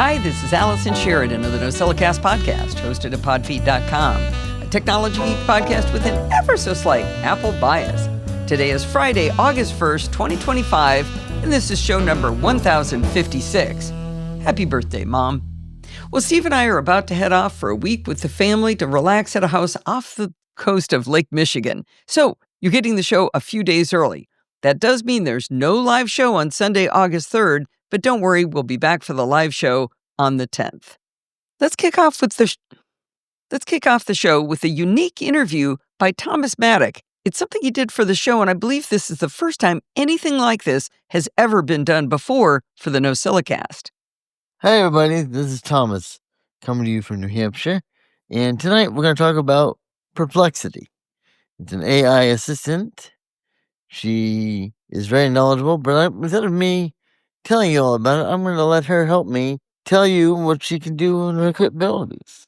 Hi, this is Allison Sheridan of the Nosilla Cast podcast, hosted at podfeet.com, a technology geek podcast with an ever so slight Apple bias. Today is Friday, August 1st, 2025, and this is show number 1056. Happy birthday, Mom. Well, Steve and I are about to head off for a week with the family to relax at a house off the coast of Lake Michigan. So you're getting the show a few days early. That does mean there's no live show on Sunday, August 3rd, but don't worry, we'll be back for the live show on the 10th. Let's kick off the show with a unique interview by Thomas Mattock. It's something he did for the show, and I believe this is the first time anything like this has ever been done before for the Nosilla Cast. Hi, everybody. This is Thomas, coming to you from New Hampshire. And tonight we're going to talk about Perplexity. It's an AI assistant. She is very knowledgeable, but instead of me telling you all about it, I'm going to let her help me tell you what she can do and her capabilities.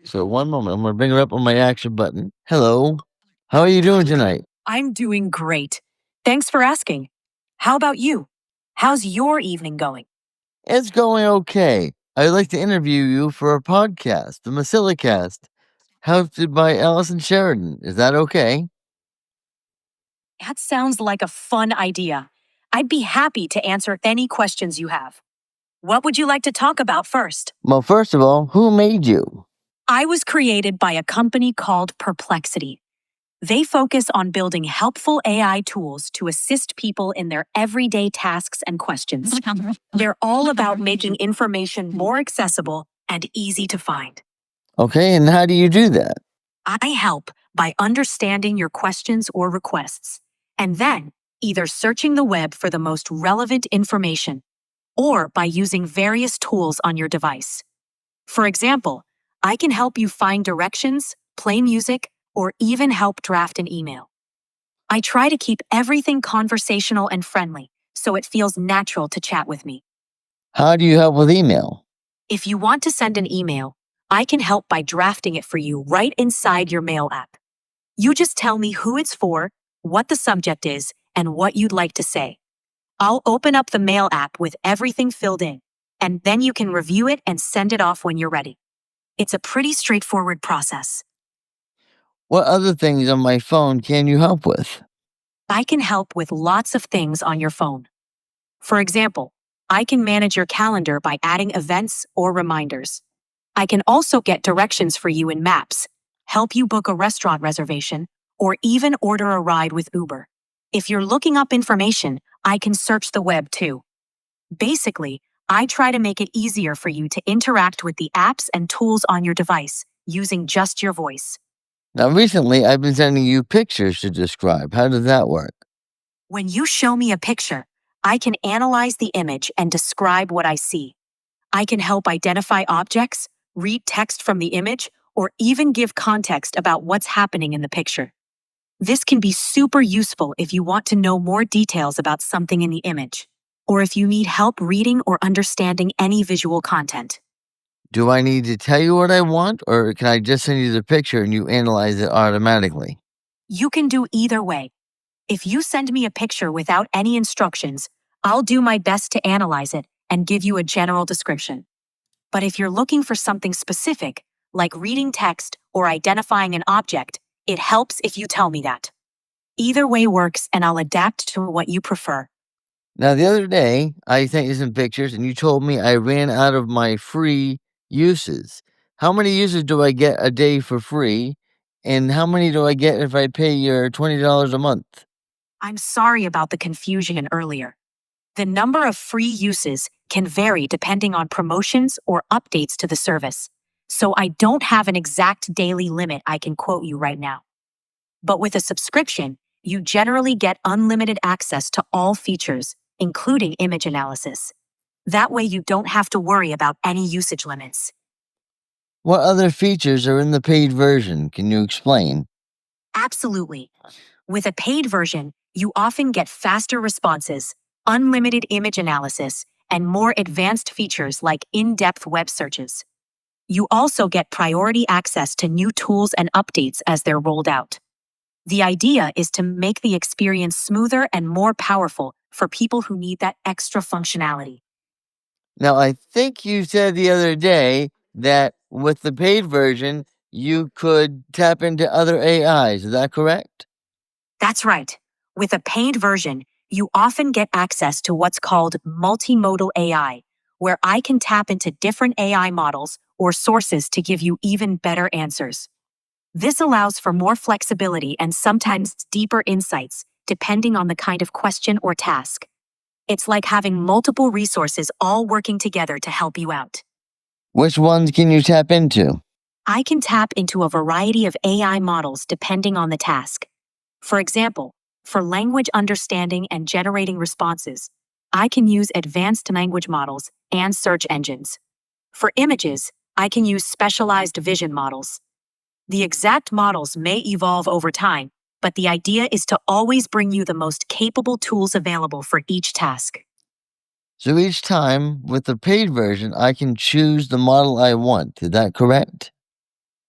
So one moment, I'm going to bring her up on my action button. Hello. How are you doing tonight? I'm doing great. Thanks for asking. How about you? How's your evening going? It's going okay. I'd like to interview you for a podcast, the Nosilla Cast, hosted by Allison Sheridan. Is that okay? That sounds like a fun idea. I'd be happy to answer any questions you have. What would you like to talk about first? Well, first of all, who made you? I was created by a company called Perplexity. They focus on building helpful AI tools to assist people in their everyday tasks and questions. They're all about making information more accessible and easy to find. Okay, and how do you do that? I help by understanding your questions or requests, and then either searching the web for the most relevant information or by using various tools on your device. For example, I can help you find directions, play music, or even help draft an email. I try to keep everything conversational and friendly, so it feels natural to chat with me. How do you help with email? If you want to send an email, I can help by drafting it for you right inside your mail app. You just tell me who it's for, what the subject is, and what you'd like to say. I'll open up the mail app with everything filled in, and then you can review it and send it off when you're ready. It's a pretty straightforward process. What other things on my phone can you help with? I can help with lots of things on your phone. For example, I can manage your calendar by adding events or reminders. I can also get directions for you in Maps, help you book a restaurant reservation, or even order a ride with Uber. If you're looking up information, I can search the web too. Basically, I try to make it easier for you to interact with the apps and tools on your device using just your voice. Now, recently, I've been sending you pictures to describe. How does that work? When you show me a picture, I can analyze the image and describe what I see. I can help identify objects, read text from the image, or even give context about what's happening in the picture. This can be super useful if you want to know more details about something in the image, or if you need help reading or understanding any visual content. Do I need to tell you what I want, or can I just send you the picture and you analyze it automatically? You can do either way. If you send me a picture without any instructions, I'll do my best to analyze it and give you a general description. But if you're looking for something specific, like reading text or identifying an object, it helps if you tell me that. Either way works, and I'll adapt to what you prefer. Now, the other day, I sent you some pictures, and you told me I ran out of my free uses. How many uses do I get a day for free, and how many do I get if I pay your $20 a month? I'm sorry about the confusion earlier. The number of free uses can vary depending on promotions or updates to the service, so I don't have an exact daily limit I can quote you right now. But with a subscription, you generally get unlimited access to all features, including image analysis. That way you don't have to worry about any usage limits. What other features are in the paid version? Can you explain? Absolutely. With a paid version, you often get faster responses, unlimited image analysis, and more advanced features like in-depth web searches. You also get priority access to new tools and updates as they're rolled out. The idea is to make the experience smoother and more powerful for people who need that extra functionality. Now, I think you said the other day that with the paid version, you could tap into other AIs. Is that correct? That's right. With a paid version, you often get access to what's called multimodal AI, where I can tap into different AI models or sources to give you even better answers. This allows for more flexibility and sometimes deeper insights, depending on the kind of question or task. It's like having multiple resources all working together to help you out. Which ones can you tap into? I can tap into a variety of AI models depending on the task. For example, for language understanding and generating responses, I can use advanced language models and search engines. For images, I can use specialized vision models. The exact models may evolve over time, but the idea is to always bring you the most capable tools available for each task. So each time with the paid version, I can choose the model I want. Is that correct?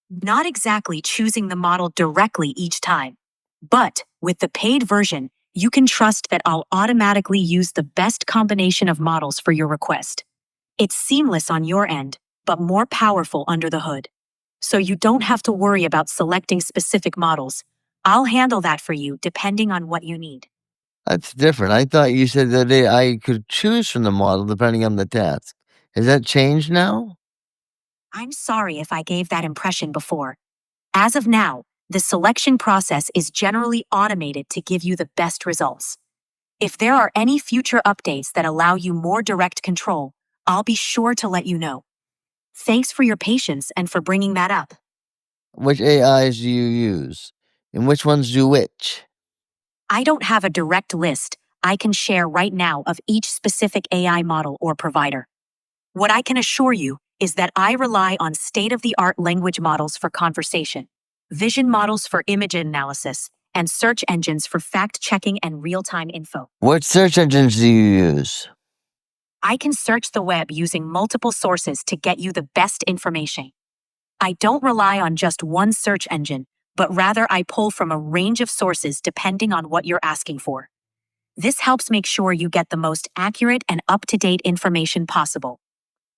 Not exactly choosing the model directly each time, but with the paid version, you can trust that I'll automatically use the best combination of models for your request. It's seamless on your end, but more powerful under the hood. So you don't have to worry about selecting specific models. I'll handle that for you depending on what you need. That's different. I thought you said the other day I could choose from the model depending on the task. Has that changed now? I'm sorry if I gave that impression before. As of now, the selection process is generally automated to give you the best results. If there are any future updates that allow you more direct control, I'll be sure to let you know. Thanks for your patience and for bringing that up. Which AIs do you use? And which ones do which? I don't have a direct list I can share right now of each specific AI model or provider. What I can assure you is that I rely on state-of-the-art language models for conversation, vision models for image analysis, and search engines for fact-checking and real-time info. What search engines do you use? I can search the web using multiple sources to get you the best information. I don't rely on just one search engine, but rather I pull from a range of sources depending on what you're asking for. This helps make sure you get the most accurate and up-to-date information possible.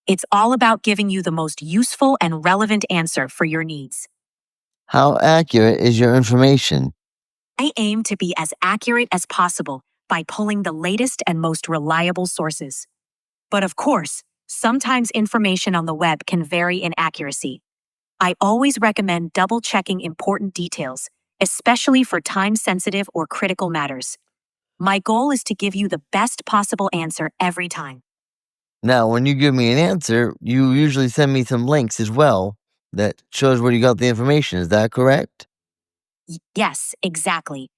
It's all about giving you the most useful and relevant answer for your needs. How accurate is your information? I aim to be as accurate as possible by pulling the latest and most reliable sources. But of course, sometimes information on the web can vary in accuracy. I always recommend double-checking important details, especially for time-sensitive or critical matters. My goal is to give you the best possible answer every time. Now, when you give me an answer, you usually send me some links as well that shows where you got the information. Is that correct? Yes, exactly.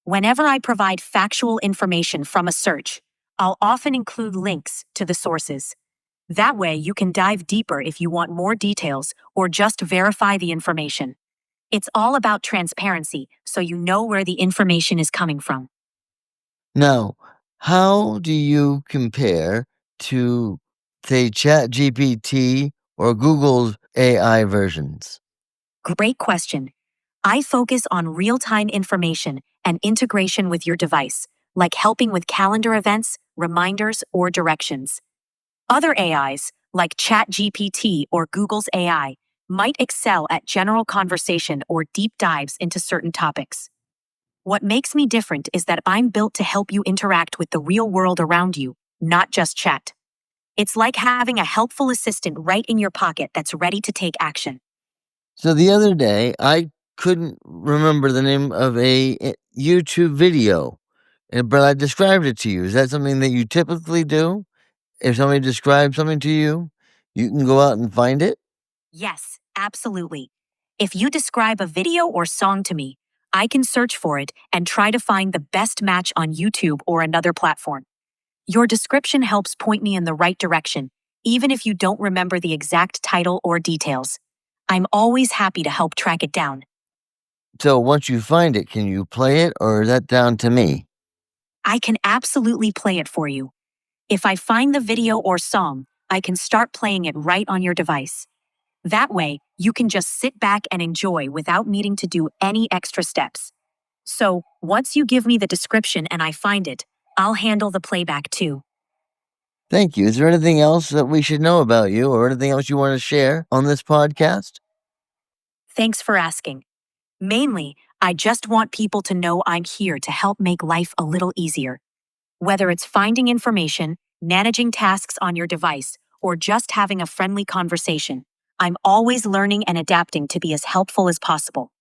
Whenever I provide factual information from a search, I'll often include links to the sources. That way, you can dive deeper if you want more details or just verify the information. It's all about transparency, so you know where the information is coming from. Now, how do you compare to, say, ChatGPT or Google's AI versions? Great question. I focus on real-time information and integration with your device, like helping with calendar events, reminders, or directions. Other AIs, like ChatGPT or Google's AI, might excel at general conversation or deep dives into certain topics. What makes me different is that I'm built to help you interact with the real world around you, not just chat. It's like having a helpful assistant right in your pocket that's ready to take action. So the other day, I couldn't remember the name of a YouTube video, but I described it to you. Is that something that you typically do? If somebody describes something to you, you can go out and find it? Yes, absolutely. If you describe a video or song to me, I can search for it and try to find the best match on YouTube or another platform. Your description helps point me in the right direction, even if you don't remember the exact title or details. I'm always happy to help track it down. So once you find it, can you play it, or is that down to me? I can absolutely play it for you. If I find the video or song, I can start playing it right on your device. That way, you can just sit back and enjoy without needing to do any extra steps. So, once you give me the description and I find it, I'll handle the playback too. Thank you. Is there anything else that we should know about you or anything else you want to share on this podcast? Thanks for asking. Mainly, I just want people to know I'm here to help make life a little easier. Whether it's finding information, managing tasks on your device, or just having a friendly conversation, I'm always learning and adapting to be as helpful as possible.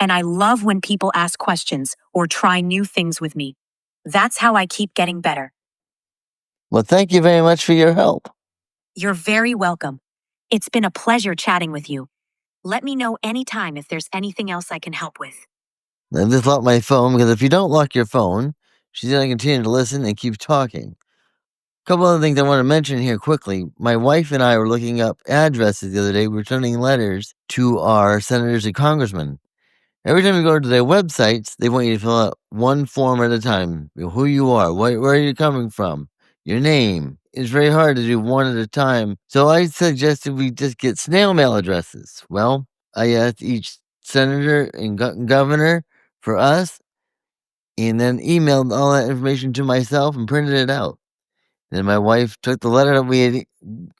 And I love when people ask questions or try new things with me. That's how I keep getting better. Well, thank you very much for your help. You're very welcome. It's been a pleasure chatting with you. Let me know anytime if there's anything else I can help with. I just locked my phone because if you don't lock your phone, she's going to continue to listen and keep talking. A couple other things I want to mention here quickly. My wife and I were looking up addresses the other day. We were sending letters to our senators and congressmen. Every time you go to their websites, they want you to fill out one form at a time. Who you are, where are you coming from, your name. It's very hard to do one at a time. So I suggested we just get snail mail addresses. Well, I asked each senator and governor for us, and then emailed all that information to myself and printed it out. Then my wife took the letter that we had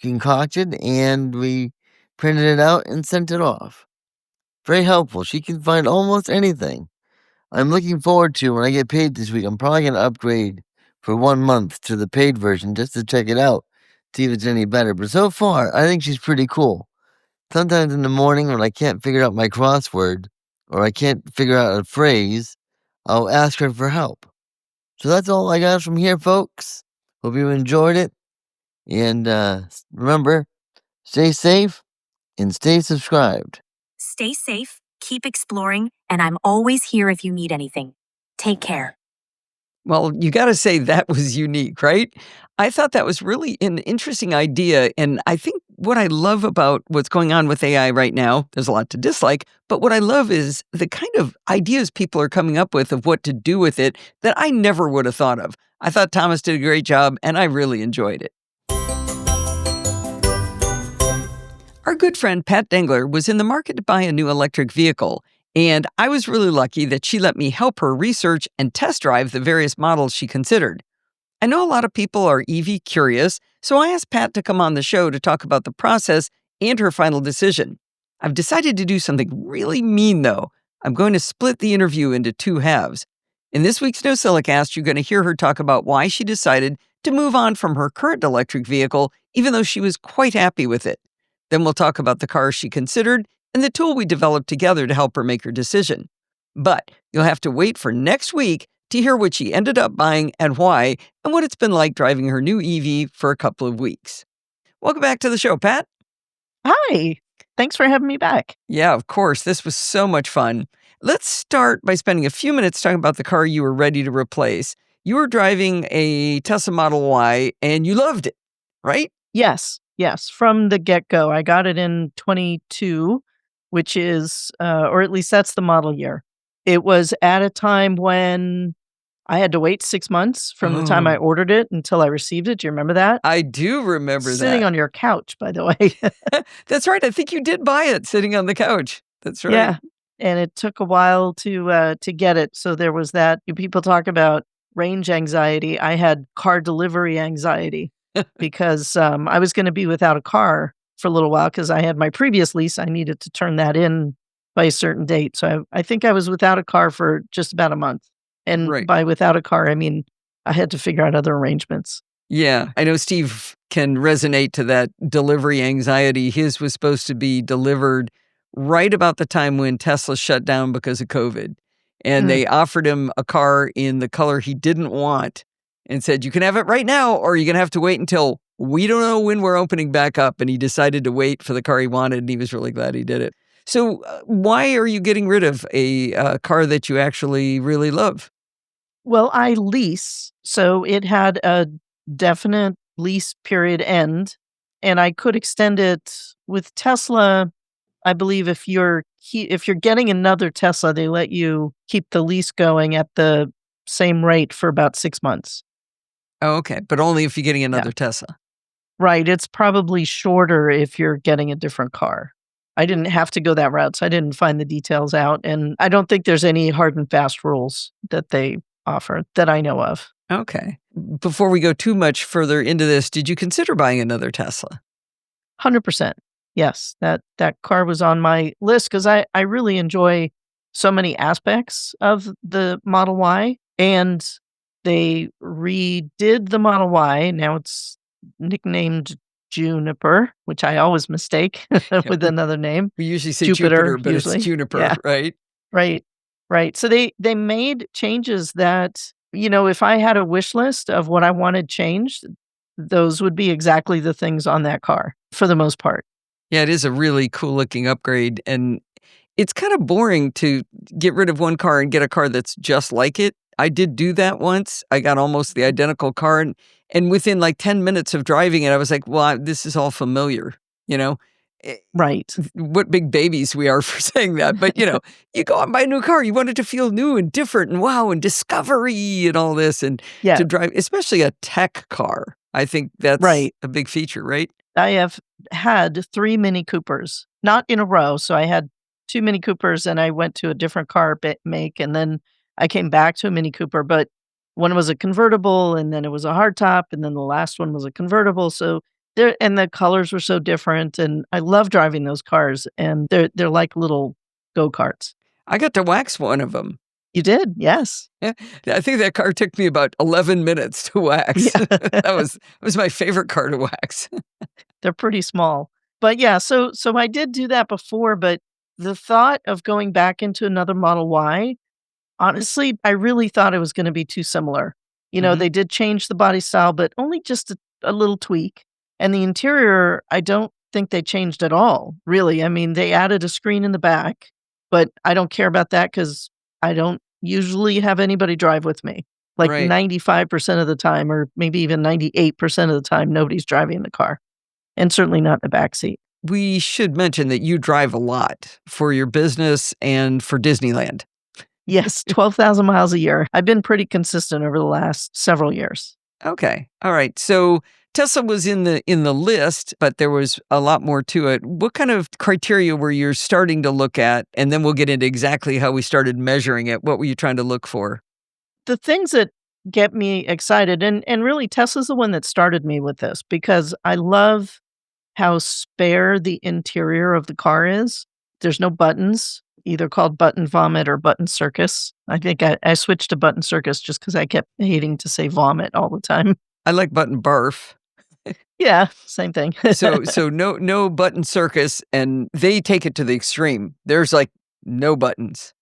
concocted and we printed it out and sent it off. Very helpful. She can find almost anything. I'm looking forward to when I get paid this week. I'm probably going to upgrade for 1 month to the paid version just to check it out, see if it's any better. But so far, I think she's pretty cool. Sometimes in the morning when I can't figure out my crossword or I can't figure out a phrase, I'll ask her for help. So that's all I got from here, folks. Hope you enjoyed it. And remember, stay safe and stay subscribed. Stay safe, keep exploring, and I'm always here if you need anything. Take care. Well, you got to say that was unique, right? I thought that was really an interesting idea. And I think what I love about what's going on with AI right now, there's a lot to dislike, but what I love is the kind of ideas people are coming up with of what to do with it that I never would have thought of. I thought Thomas did a great job, and I really enjoyed it. Our good friend Pat Dangler was in the market to buy a new electric vehicle, and I was really lucky that she let me help her research and test drive the various models she considered. I know a lot of people are EV curious, so I asked Pat to come on the show to talk about the process and her final decision. I've decided to do something really mean, though. I'm going to split the interview into two halves. In this week's Nosilla Cast, you're going to hear her talk about why she decided to move on from her current electric vehicle, even though she was quite happy with it. Then we'll talk about the car she considered and the tool we developed together to help her make her decision. But you'll have to wait for next week to hear what she ended up buying and why, and what it's been like driving her new EV for a couple of weeks. Welcome back to the show, Pat. Hi. Thanks for having me back. Yeah, of course. This was so much fun. Let's start by spending a few minutes talking about the car you were ready to replace. You were driving a Tesla Model Y, and you loved it, right? Yes. From the get-go. I got it in 22, which is, or at least that's the model year. It was at a time when I had to wait 6 months from the time I ordered it until I received it. Do you remember that? I do remember Sitting that. on your couch, by the way. That's right. I think you did buy it sitting on the couch. That's right. Yeah. And it took a while to get it. So there was that. People talk about range anxiety. I had car delivery anxiety because I was going to be without a car for a little while because I had my previous lease. I needed to turn that in by a certain date. So I think I was without a car for just about a month. And Right. by without a car, I mean, I had to figure out other arrangements. Yeah, I know Steve can resonate to that delivery anxiety. His was supposed to be delivered right about the time when Tesla shut down because of COVID. And they offered him a car in the color he didn't want and said, you can have it right now, or you're going to have to wait until we don't know when we're opening back up. And he decided to wait for the car he wanted, and he was really glad he did it. So why are you getting rid of a car that you actually really love? Well, I lease, so it had a definite lease period end, and I could extend it with Tesla. I believe if you're getting another Tesla, they let you keep the lease going at the same rate for about 6 months. Oh, okay, but only if you're getting another Tesla. Right, it's probably shorter if you're getting a different car. I didn't have to go that route, so I didn't find the details out, and I don't think there's any hard and fast rules that they offer that I know of. Okay. before we go too much further into this, did you consider buying another Tesla? 100%. Yes, that car was on my list because I really enjoy so many aspects of the Model Y, and they redid the Model Y. Now it's nicknamed Juniper, which I always mistake with another name. We usually say Jupiter, but usually. it's Juniper, Yeah. right? Right. So they made changes that, if I had a wish list of what I wanted changed, those would be exactly the things on that car for the most part. Yeah, it is a really cool looking upgrade. And it's kind of boring to get rid of one car and get a car that's just like it. I did do that once. I got almost the identical car. And within like 10 minutes of driving it, I was like, well, this is all familiar, Right. What big babies we are for saying that. But, you go out and buy a new car. You want it to feel new and different and wow and discovery and all this. And to drive, especially a tech car, I think that's a big feature, right? I have had 3 Mini Coopers, not in a row. So I had 2 Mini Coopers and I went to a different car make, and then I came back to a Mini Cooper, but one was a convertible and then it was a hardtop, and then the last one was a convertible. So the colors were so different, and I love driving those cars, and they're like little go-karts. I got to wax one of them. You did? Yes. Yeah, I think that car took me about 11 minutes to wax. Yeah. That was my favorite car to wax. They're pretty small. But yeah, so I did do that before, but the thought of going back into another Model Y, honestly, I really thought it was going to be too similar. They did change the body style, but only just a little tweak. And the interior, I don't think they changed at all, really. I mean, they added a screen in the back, but I don't care about that because I don't usually have anybody drive with me. Like 95% of the time, or maybe even 98% of the time, nobody's driving the car. And certainly not in the backseat. We should mention that you drive a lot for your business and for Disneyland. Yes, 12,000 miles a year. I've been pretty consistent over the last several years. Okay. All right. So Tesla was in the list, but there was a lot more to it. What kind of criteria were you starting to look at? And then we'll get into exactly how we started measuring it. What were you trying to look for? The things that get me excited, and really Tesla's the one that started me with this, because I love how spare the interior of the car is. There's no buttons, either called button vomit or button circus. I think I switched to button circus just because I kept hating to say vomit all the time. I like button barf. Yeah, same thing. So no button circus, and they take it to the extreme. There's like no buttons.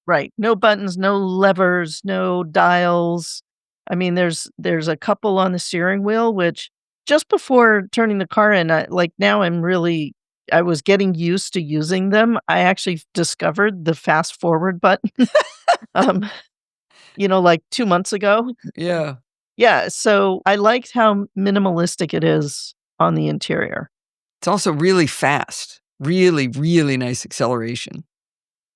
Right. No buttons, no levers, no dials. I mean, there's a couple on the steering wheel, which just before turning the car in, now I was getting used to using them. I actually discovered the fast forward button, like 2 months ago. Yeah. Yeah. So I liked how minimalistic it is on the interior. It's also really fast. Really, really nice acceleration.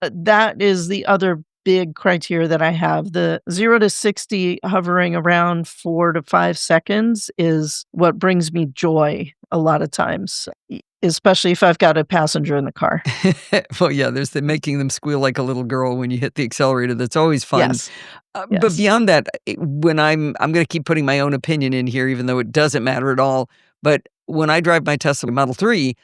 That is the other big criteria that I have. The 0 to 60 hovering around 4 to 5 seconds is what brings me joy a lot of times, especially if I've got a passenger in the car. Well, yeah, there's the making them squeal like a little girl when you hit the accelerator. That's always fun. Yes. But beyond that, when I'm going to keep putting my own opinion in here, even though it doesn't matter at all. But when I drive my Tesla Model 3,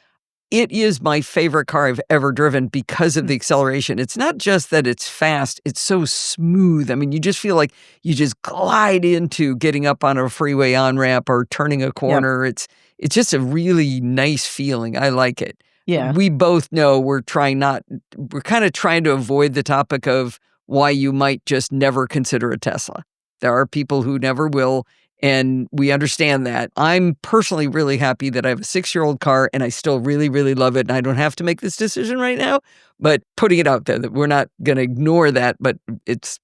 it is my favorite car I've ever driven because of the acceleration. It's not just that it's fast, it's so smooth. I mean, you just feel like you just glide into getting up on a freeway on-ramp or turning a corner. Yep. It's just a really nice feeling. I like it. Yeah. We both know we're kind of trying to avoid the topic of why you might just never consider a Tesla. There are people who never will. And we understand that. I'm personally really happy that I have a 6-year-old car and I still really, really love it. And I don't have to make this decision right now, but putting it out there that we're not going to ignore that, but it's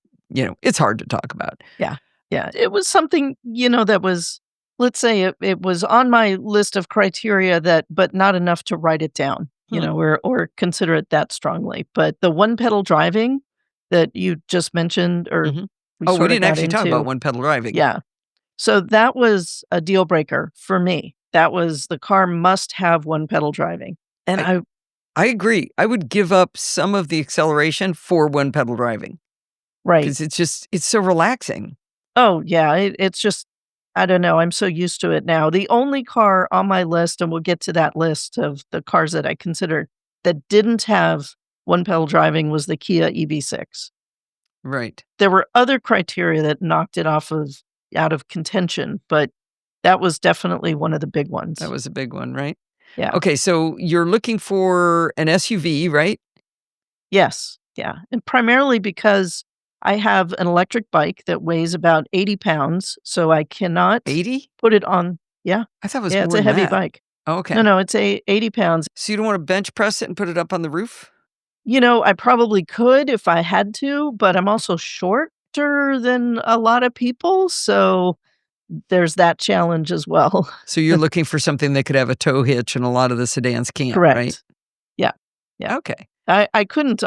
hard to talk about. Yeah. Yeah. It was something, that was, let's say it was on my list of criteria but not enough to write it down, or consider it that strongly. But the one pedal driving that you just mentioned, or we didn't actually talk about one pedal driving. Yeah. So that was a deal breaker for me. That was the car must have one pedal driving. And I agree. I would give up some of the acceleration for one pedal driving. Right. Because it's so relaxing. Oh, yeah. It's just I don't know. I'm so used to it now. The only car on my list, and we'll get to that list of the cars that I considered that didn't have one pedal driving was the Kia EV6. Right. There were other criteria that knocked it out of contention, but that was definitely one of the big ones. That was a big one, right? Yeah. Okay, so you're looking for an SUV, right? Yes. Yeah. And primarily because I have an electric bike that weighs about 80 pounds, so I cannot 80? put it on. Yeah. I thought it was Yeah, more it's a than heavy that. bike. Oh, okay. No, it's 80 pounds. So you don't want to bench press it and put it up on the roof? I probably could if I had to, but I'm also shorter than a lot of people, so there's that challenge as well. So you're looking for something that could have a tow hitch, and a lot of the sedans can't, Correct. right? Yeah. Yeah. Okay. I couldn't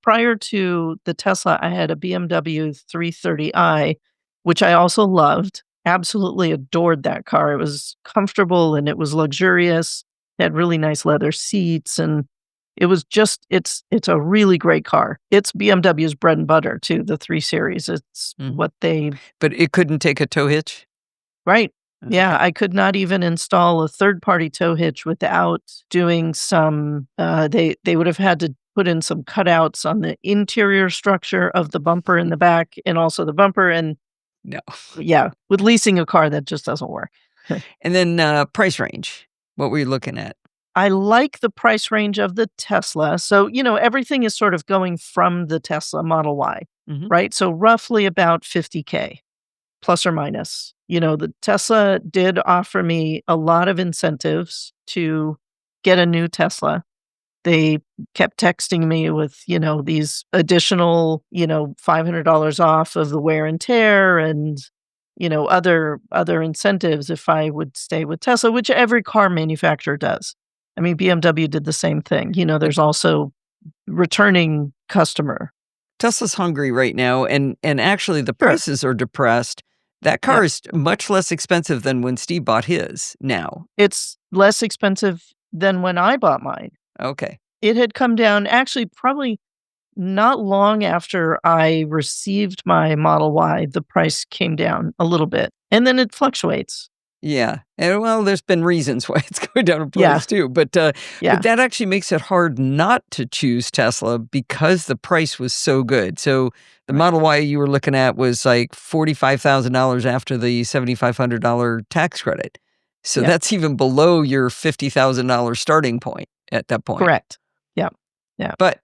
prior to the Tesla, I had a BMW 330i, which I also loved. Absolutely adored that car. It was comfortable and it was luxurious. It had really nice leather seats, and it was just it's a really great car. It's BMW's bread and butter too, the 3 Series. It's Mhm. what they But it couldn't take a tow hitch? Right. Yeah, Okay. I could not even install a third-party tow hitch without doing some, they would have had to put in some cutouts on the interior structure of the bumper in the back and also the bumper, and No. yeah, with leasing a car, that just doesn't work. And then price range. What were you looking at? I like the price range of the Tesla. So, everything is sort of going from the Tesla Model Y, Mhm. right? So roughly about 50K. Plus or minus. The Tesla did offer me a lot of incentives to get a new Tesla. They kept texting me with, these additional, $500 off of the wear and tear and, other incentives if I would stay with Tesla, which every car manufacturer does. I mean, BMW did the same thing. There's also returning customer. Tesla's hungry right now, and actually the Sure. prices are depressed. That Yeah. car is much less expensive than when Steve bought his now. It's less expensive than when I bought mine. Okay. It had come down actually probably not long after I received my Model Y, the price came down a little bit, and then it fluctuates. Yeah. And well, there's been reasons why it's going down in Yeah. price too. But Yeah. that actually makes it hard not to choose Tesla because the price was so good. So the Right. Model Y you were looking at was like $45,000 after the $7,500 tax credit. So Yeah. that's even below your $50,000 starting point at that point. Correct. Yeah. Yeah. But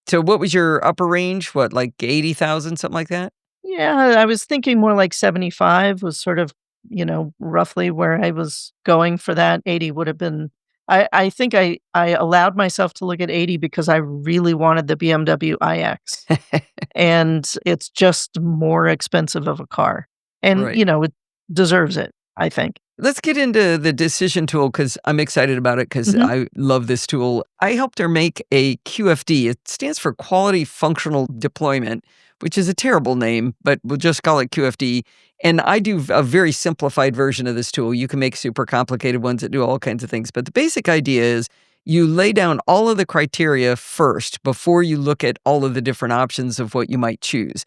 so what was your upper range? What, like 80,000, something like that? Yeah, I was thinking more like 75 was sort of, roughly where I was going for that. 80 would have been I think I allowed myself to look at 80 because I really wanted the BMW iX. And it's just more expensive of a car. And, Right. it deserves it, I think. Let's get into the decision tool because I'm excited about it because Mhm. I love this tool. I helped her make a QFD. It stands for Quality Functional Deployment, which is a terrible name, but we'll just call it QFD. And I do a very simplified version of this tool. You can make super complicated ones that do all kinds of things. But the basic idea is you lay down all of the criteria first before you look at all of the different options of what you might choose.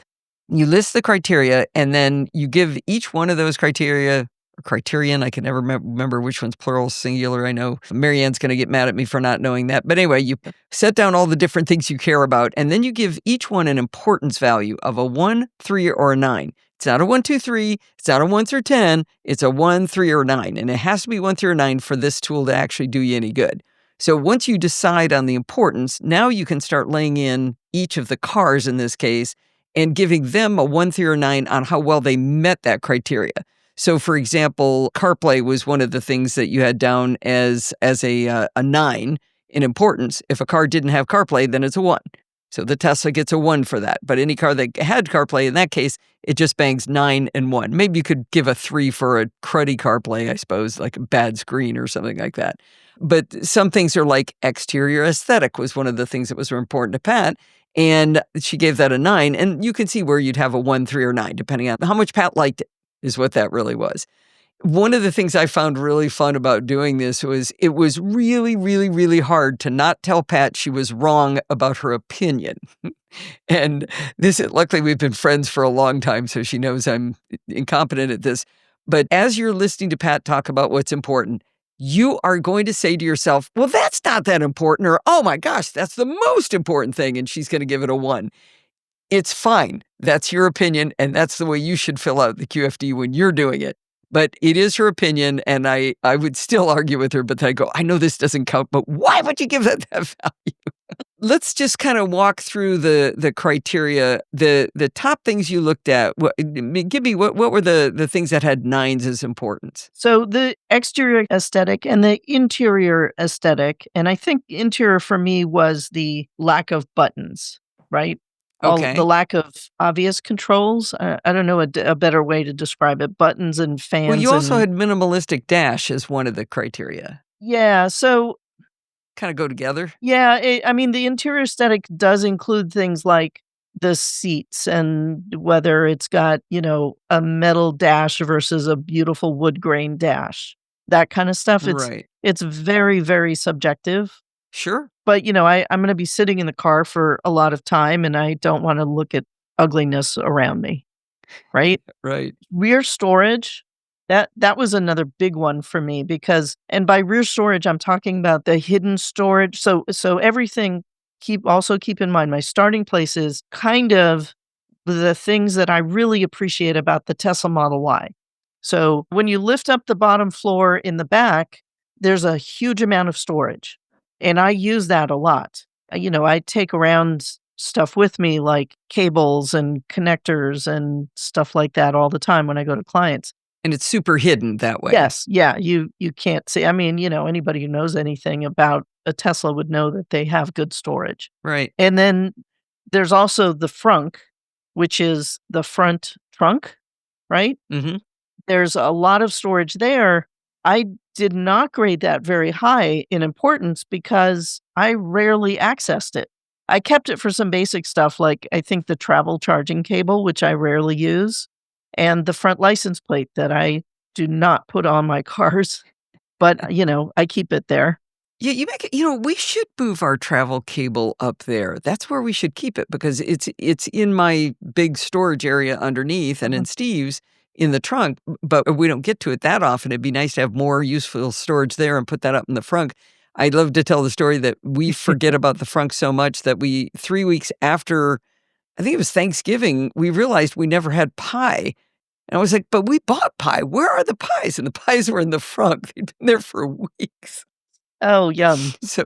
You list the criteria, and then you give each one of those criteria or criterion. I can never remember which one's plural, singular. I know Marianne's going to get mad at me for not knowing that. But anyway, you set down all the different things you care about, and then you give each one an importance value of a 1, 3, or a 9. It's not a 1, 2, 3. It's not a 1 through 10. It's a 1, 3, or 9. And it has to be 1 through 9 for this tool to actually do you any good. So once you decide on the importance, now you can start laying in each of the cars in this case and giving them a 1 through a 9 on how well they met that criteria. So, for example, CarPlay was one of the things that you had down as a 9 in importance. If a car didn't have CarPlay, then it's a 1. So the Tesla gets a 1 for that. But any car that had CarPlay, in that case, it just bangs 9 and 1. Maybe you could give a 3 for a cruddy CarPlay, I suppose, like a bad screen or something like that. But some things are like exterior aesthetic was one of the things that was important to Pat. And she gave that a 9. And you can see where you'd have a 1, 3, or 9, depending on how much Pat liked it, is what that really was. One of the things I found really fun about doing this was it was really, really, really hard to not tell Pat she was wrong about her opinion. And luckily we've been friends for a long time, so she knows I'm incompetent at this. But as you're listening to Pat talk about what's important, you are going to say to yourself, well, that's not that important, or, oh my gosh, that's the most important thing, and she's going to give it a 1. It's fine. That's your opinion, and that's the way you should fill out the QFD when you're doing it. But it is her opinion, and I would still argue with her, but then I go, I know this doesn't count, but why would you give that value? Let's just kind of walk through the criteria, the top things you looked at. Give me what were the things that had 9s as importance? So the exterior aesthetic and the interior aesthetic, and I think interior for me was the lack of buttons, right? Okay. The lack of obvious controls. I don't know a better way to describe it. Buttons and fans. Well, you also and, had minimalistic dash as one of the criteria. Yeah, so Kind of go together. yeah, I mean, the interior aesthetic does include things like the seats and whether it's got, a metal dash versus a beautiful wood grain dash, that kind of stuff. Right. It's very, very subjective. Sure. But, I'm going to be sitting in the car for a lot of time and I don't want to look at ugliness around me, right? Right. Rear storage, that was another big one for me because, and by rear storage, I'm talking about the hidden storage. So everything, keep in mind, my starting place is kind of the things that I really appreciate about the Tesla Model Y. So when you lift up the bottom floor in the back, there's a huge amount of storage. And I use that a lot. I take around stuff with me like cables and connectors and stuff like that all the time when I go to clients. And it's super hidden that way. Yes. Yeah. You can't see. I mean, anybody who knows anything about a Tesla would know that they have good storage. Right. And then there's also the frunk, which is the front trunk, right? Mm-hmm. There's a lot of storage there. I did not grade that very high in importance because I rarely accessed it. I kept it for some basic stuff like I think the travel charging cable, which I rarely use, and the front license plate that I do not put on my cars, but I keep it there. Yeah, you make it, we should move our travel cable up there. That's where we should keep it because it's in my big storage area underneath and in Steve's in the trunk, but we don't get to it that often. It'd be nice to have more useful storage there and put that up in the frunk. I'd love to tell the story that we forget about the frunk so much that 3 weeks after, I think it was Thanksgiving, we realized we never had pie. And I was like, but we bought pie. Where are the pies? And the pies were in the frunk. They'd been there for weeks. Oh, yum. So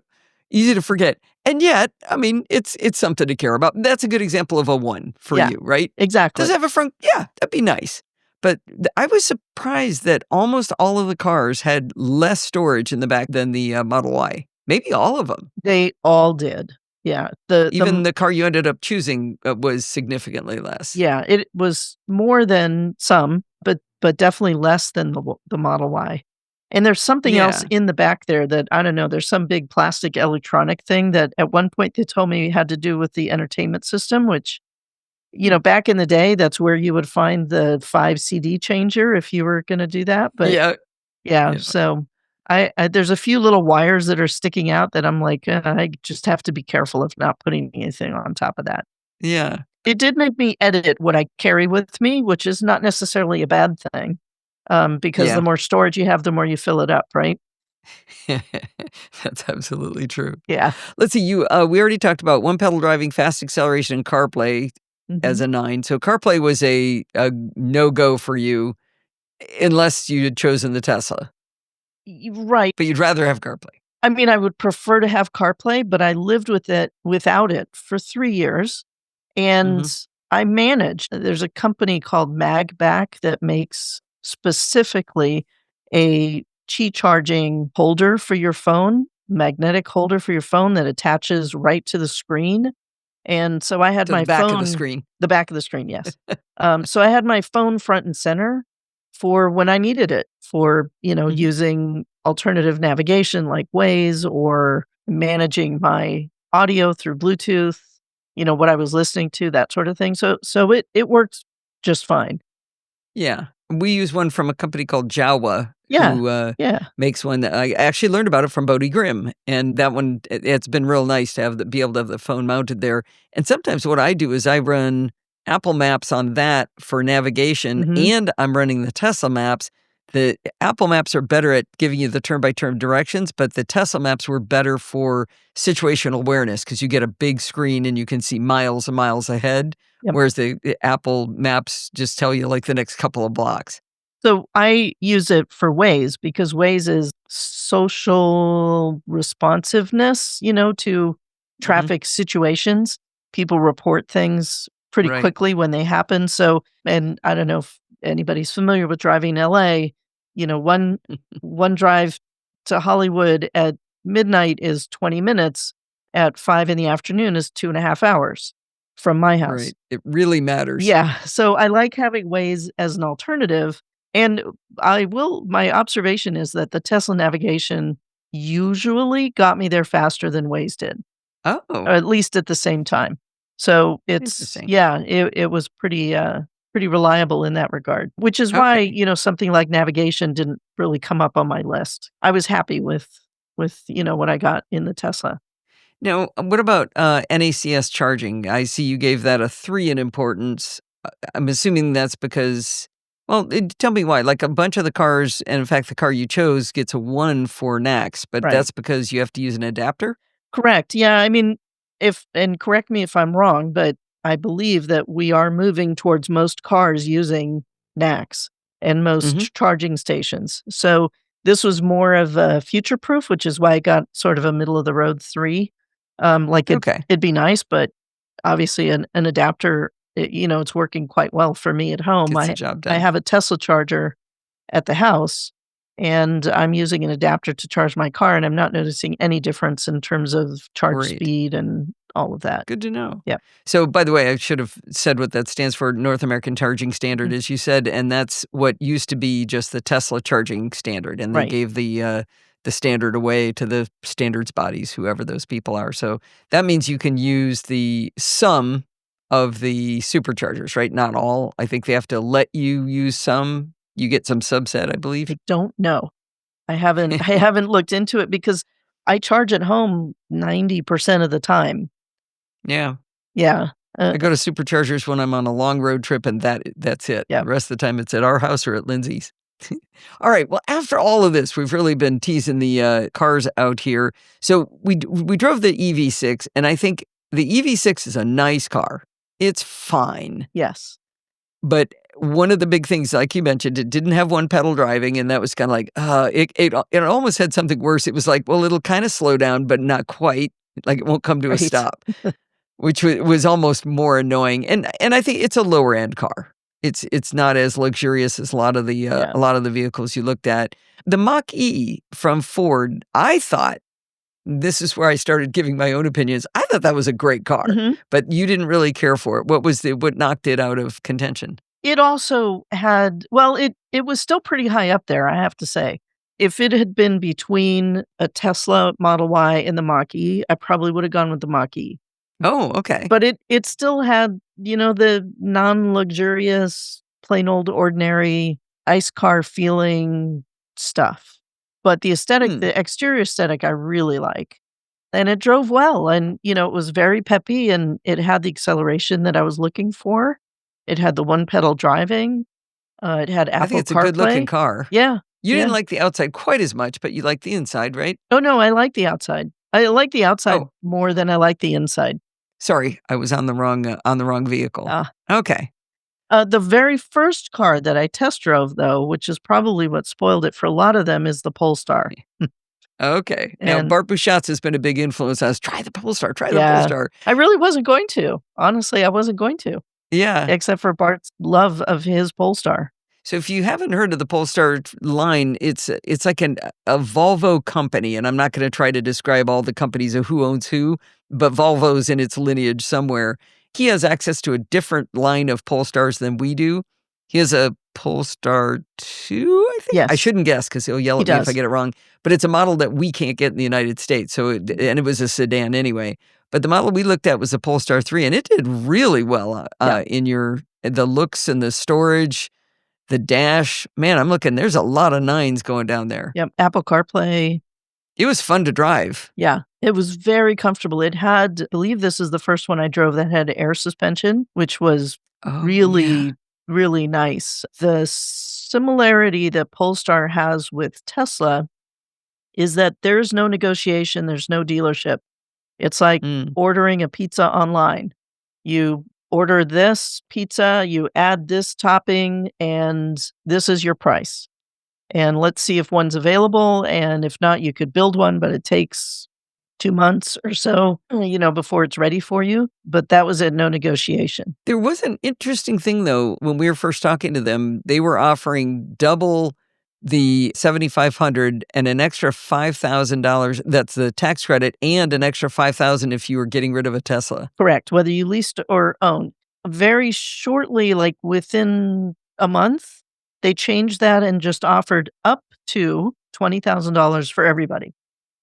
easy to forget. And yet, I mean, it's something to care about. That's a good example of a 1 for you, right? Exactly. Does it have a front? Yeah, that'd be nice. But I was surprised that almost all of the cars had less storage in the back than the Model Y. Maybe all of them. They all did. Yeah. Even the car you ended up choosing was significantly less. Yeah, it was more than some, but definitely less than the Model Y. And there's something else in the back there that, I don't know, there's some big plastic electronic thing that at one point they told me had to do with the entertainment system, which, back in the day, that's where you would find the 5 CD changer if you were going to do that. But yeah. So there's a few little wires that are sticking out that I'm like, I just have to be careful of not putting anything on top of that. Yeah. It did make me edit what I carry with me, which is not necessarily a bad thing. Because the more storage you have, the more you fill it up, right? That's absolutely true. Yeah. Let's see. We already talked about one pedal driving, fast acceleration, and CarPlay as a 9. So CarPlay was a no-go for you unless you had chosen the Tesla. Right. But you'd rather have CarPlay. I mean, I would prefer to have CarPlay, but I lived without it for 3 years. And I managed. There's a company called MagBack that makes specifically a Qi charging holder for your phone, magnetic holder for your phone that attaches right to the screen. And so I had my back phone, of the screen. The back of the screen, yes. So I had my phone front and center for when I needed it for, using alternative navigation like Waze or managing my audio through Bluetooth, what I was listening to, that sort of thing. So it worked just fine. Yeah. We use one from a company called Jawa, who makes one that I actually learned about it from Bodie Grimm. And that one, it's been real nice to be able to have the phone mounted there. And sometimes what I do is I run Apple Maps on that for navigation, Mhm. and I'm running the Tesla Maps. The Apple Maps are better at giving you the turn-by-turn directions, but the Tesla Maps were better for situational awareness because you get a big screen and you can see miles and miles ahead, Yep. whereas the Apple Maps just tell you, like, the next couple of blocks. So I use it for Waze because Waze is social responsiveness, to Mhm. traffic situations. People report things pretty Right. quickly when they happen. So, and I don't know if anybody's familiar with driving LA, one drive to Hollywood at midnight is 20 minutes. At 5 in the afternoon is 2.5 hours from my house. Right. It really matters. Yeah. So I like having Waze as an alternative. And my observation is that the Tesla navigation usually got me there faster than Waze did, or Oh, at least at the same time. So interesting. it was pretty reliable in that regard, which is why, Okay. something like navigation didn't really come up on my list. I was happy with what I got in the Tesla. Now, what about NACS charging? I see you gave that a 3 in importance. I'm assuming that's because, well, tell me why. Like a bunch of the cars, and in fact, the car you chose gets a 1 for NACS, but Right. that's because you have to use an adapter? Correct. Yeah, I mean, if and correct me if I'm wrong, but I believe that we are moving towards most cars using NACS and most Hmm. charging stations. So this was more of a future proof, which is why I got sort of a middle of the road 3. Like Okay. it'd be nice, but obviously an adapter, it's working quite well for me at home. Gets the I job I done. have a Tesla charger at the house, and I'm using an adapter to charge my car, and I'm not noticing any difference in terms of charge Great. speed and all of that. Good to know. Yeah. So, by the way, I should have said what that stands for. North American Charging Standard, Mm. as you said, and that's what used to be just the Tesla charging standard, and they Right. gave the standard away to the standards bodies, whoever those people are. So that means you can use the sum of the superchargers, right? Not all. I think they have to let you use some. You get some subset, I believe. I don't know. I haven't looked into it because I charge at home 90% of the time. Yeah. Yeah. I go to superchargers when I'm on a long road trip, and that's it. Yeah. The rest of the time, it's at our house or at Lindsay's. All right. Well, after all of this, we've really been teasing the cars out here. So we drove the EV6, and I think the EV6 is a nice car. It's fine, Yes. but one of the big things, like you mentioned, it didn't have one pedal driving, and that was kind of like, it almost had something worse. It was like, well, it'll kind of slow down, but not quite. Like it won't come to a Right. stop, which was almost more annoying. And I think it's a lower end car. It's not as luxurious as Yeah. a lot of the vehicles you looked at. The Mach-E from Ford, I thought, this is where I started giving my own opinions. I thought that was a great car, Mhm. but you didn't really care for it. What knocked it out of contention? It also had, well, it was still pretty high up there, I have to say. If it had been between a Tesla Model Y and the Mach-E, I probably would have gone with the Mach-E. Oh, okay. But it still had, the non-luxurious, plain old ordinary ice car feeling stuff. But the aesthetic, Hmm. the exterior aesthetic I really like. And it drove well, and, it was very peppy, and it had the acceleration that I was looking for. It had the one pedal driving. It had I think Apple it's a good-looking CarPlay. car. Yeah, You yeah. didn't like the outside quite as much, but you liked the inside, right? Oh, no, I like the outside. I like the outside Oh, more than I like the inside. sorry, I was on the wrong vehicle. Ah. Okay. The very first car that I test drove, though, which is probably what spoiled it for a lot of them, is the Polestar. Okay. Now, And Bart Buchatz has been a big influence on us. Try the Polestar, try the yeah, Polestar. I really wasn't going to. Honestly, I wasn't going to, Yeah. except for Bart's love of his Polestar. So if you haven't heard of the Polestar line, it's like a Volvo company, and I'm not going to try to describe all the companies of who owns who, but Volvo's in its lineage somewhere. He has access to a different line of Polestars than we do. He has a Polestar 2, I think. Yes. I shouldn't guess because he'll yell He at me if I does. get it wrong. But it's a model that we can't get in the United States. So and it was a sedan anyway. But the model we looked at was a Polestar 3, and it did really well Yeah. in the looks and the storage. The dash, man, I'm looking, there's a lot of 9s going down there. Yep, Apple CarPlay. It was fun to drive. Yeah, it was very comfortable. It had, I believe this is the first one I drove that had air suspension, which was Oh, really, yeah. really nice. The similarity that Polestar has with Tesla is that there's no negotiation, there's no dealership. It's like Mm. ordering a pizza online. You order this pizza, you add this topping, and this is your price. And let's see if one's available. And if not, you could build one, but it takes 2 months or so, before it's ready for you. But that was at no negotiation. There was an interesting thing, though, when we were first talking to them. They were offering double the $7,500 and an extra $5,000. That's the tax credit, and an extra $5,000 if you were getting rid of a Tesla. Correct. Whether you leased or owned. Very shortly, like within a month, they changed that and just offered up to $20,000 for everybody.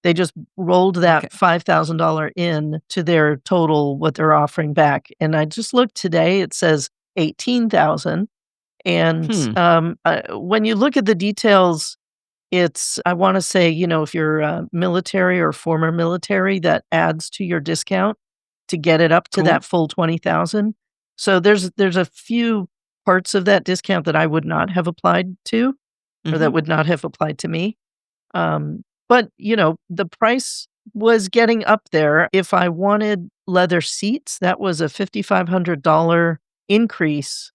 They just rolled that Okay. $5,000 in to their total, what they're offering back. And I just looked today, it says 18,000. And when you look at the details, it's, I want to say, if you're military or former military, that adds to your discount to get it up to Cool. that full 20,000. So there's a few parts of that discount that I would not have applied to, or that Mhm. would not have applied to me. But the price was getting up there. If I wanted leather seats, that was a $5,500 increase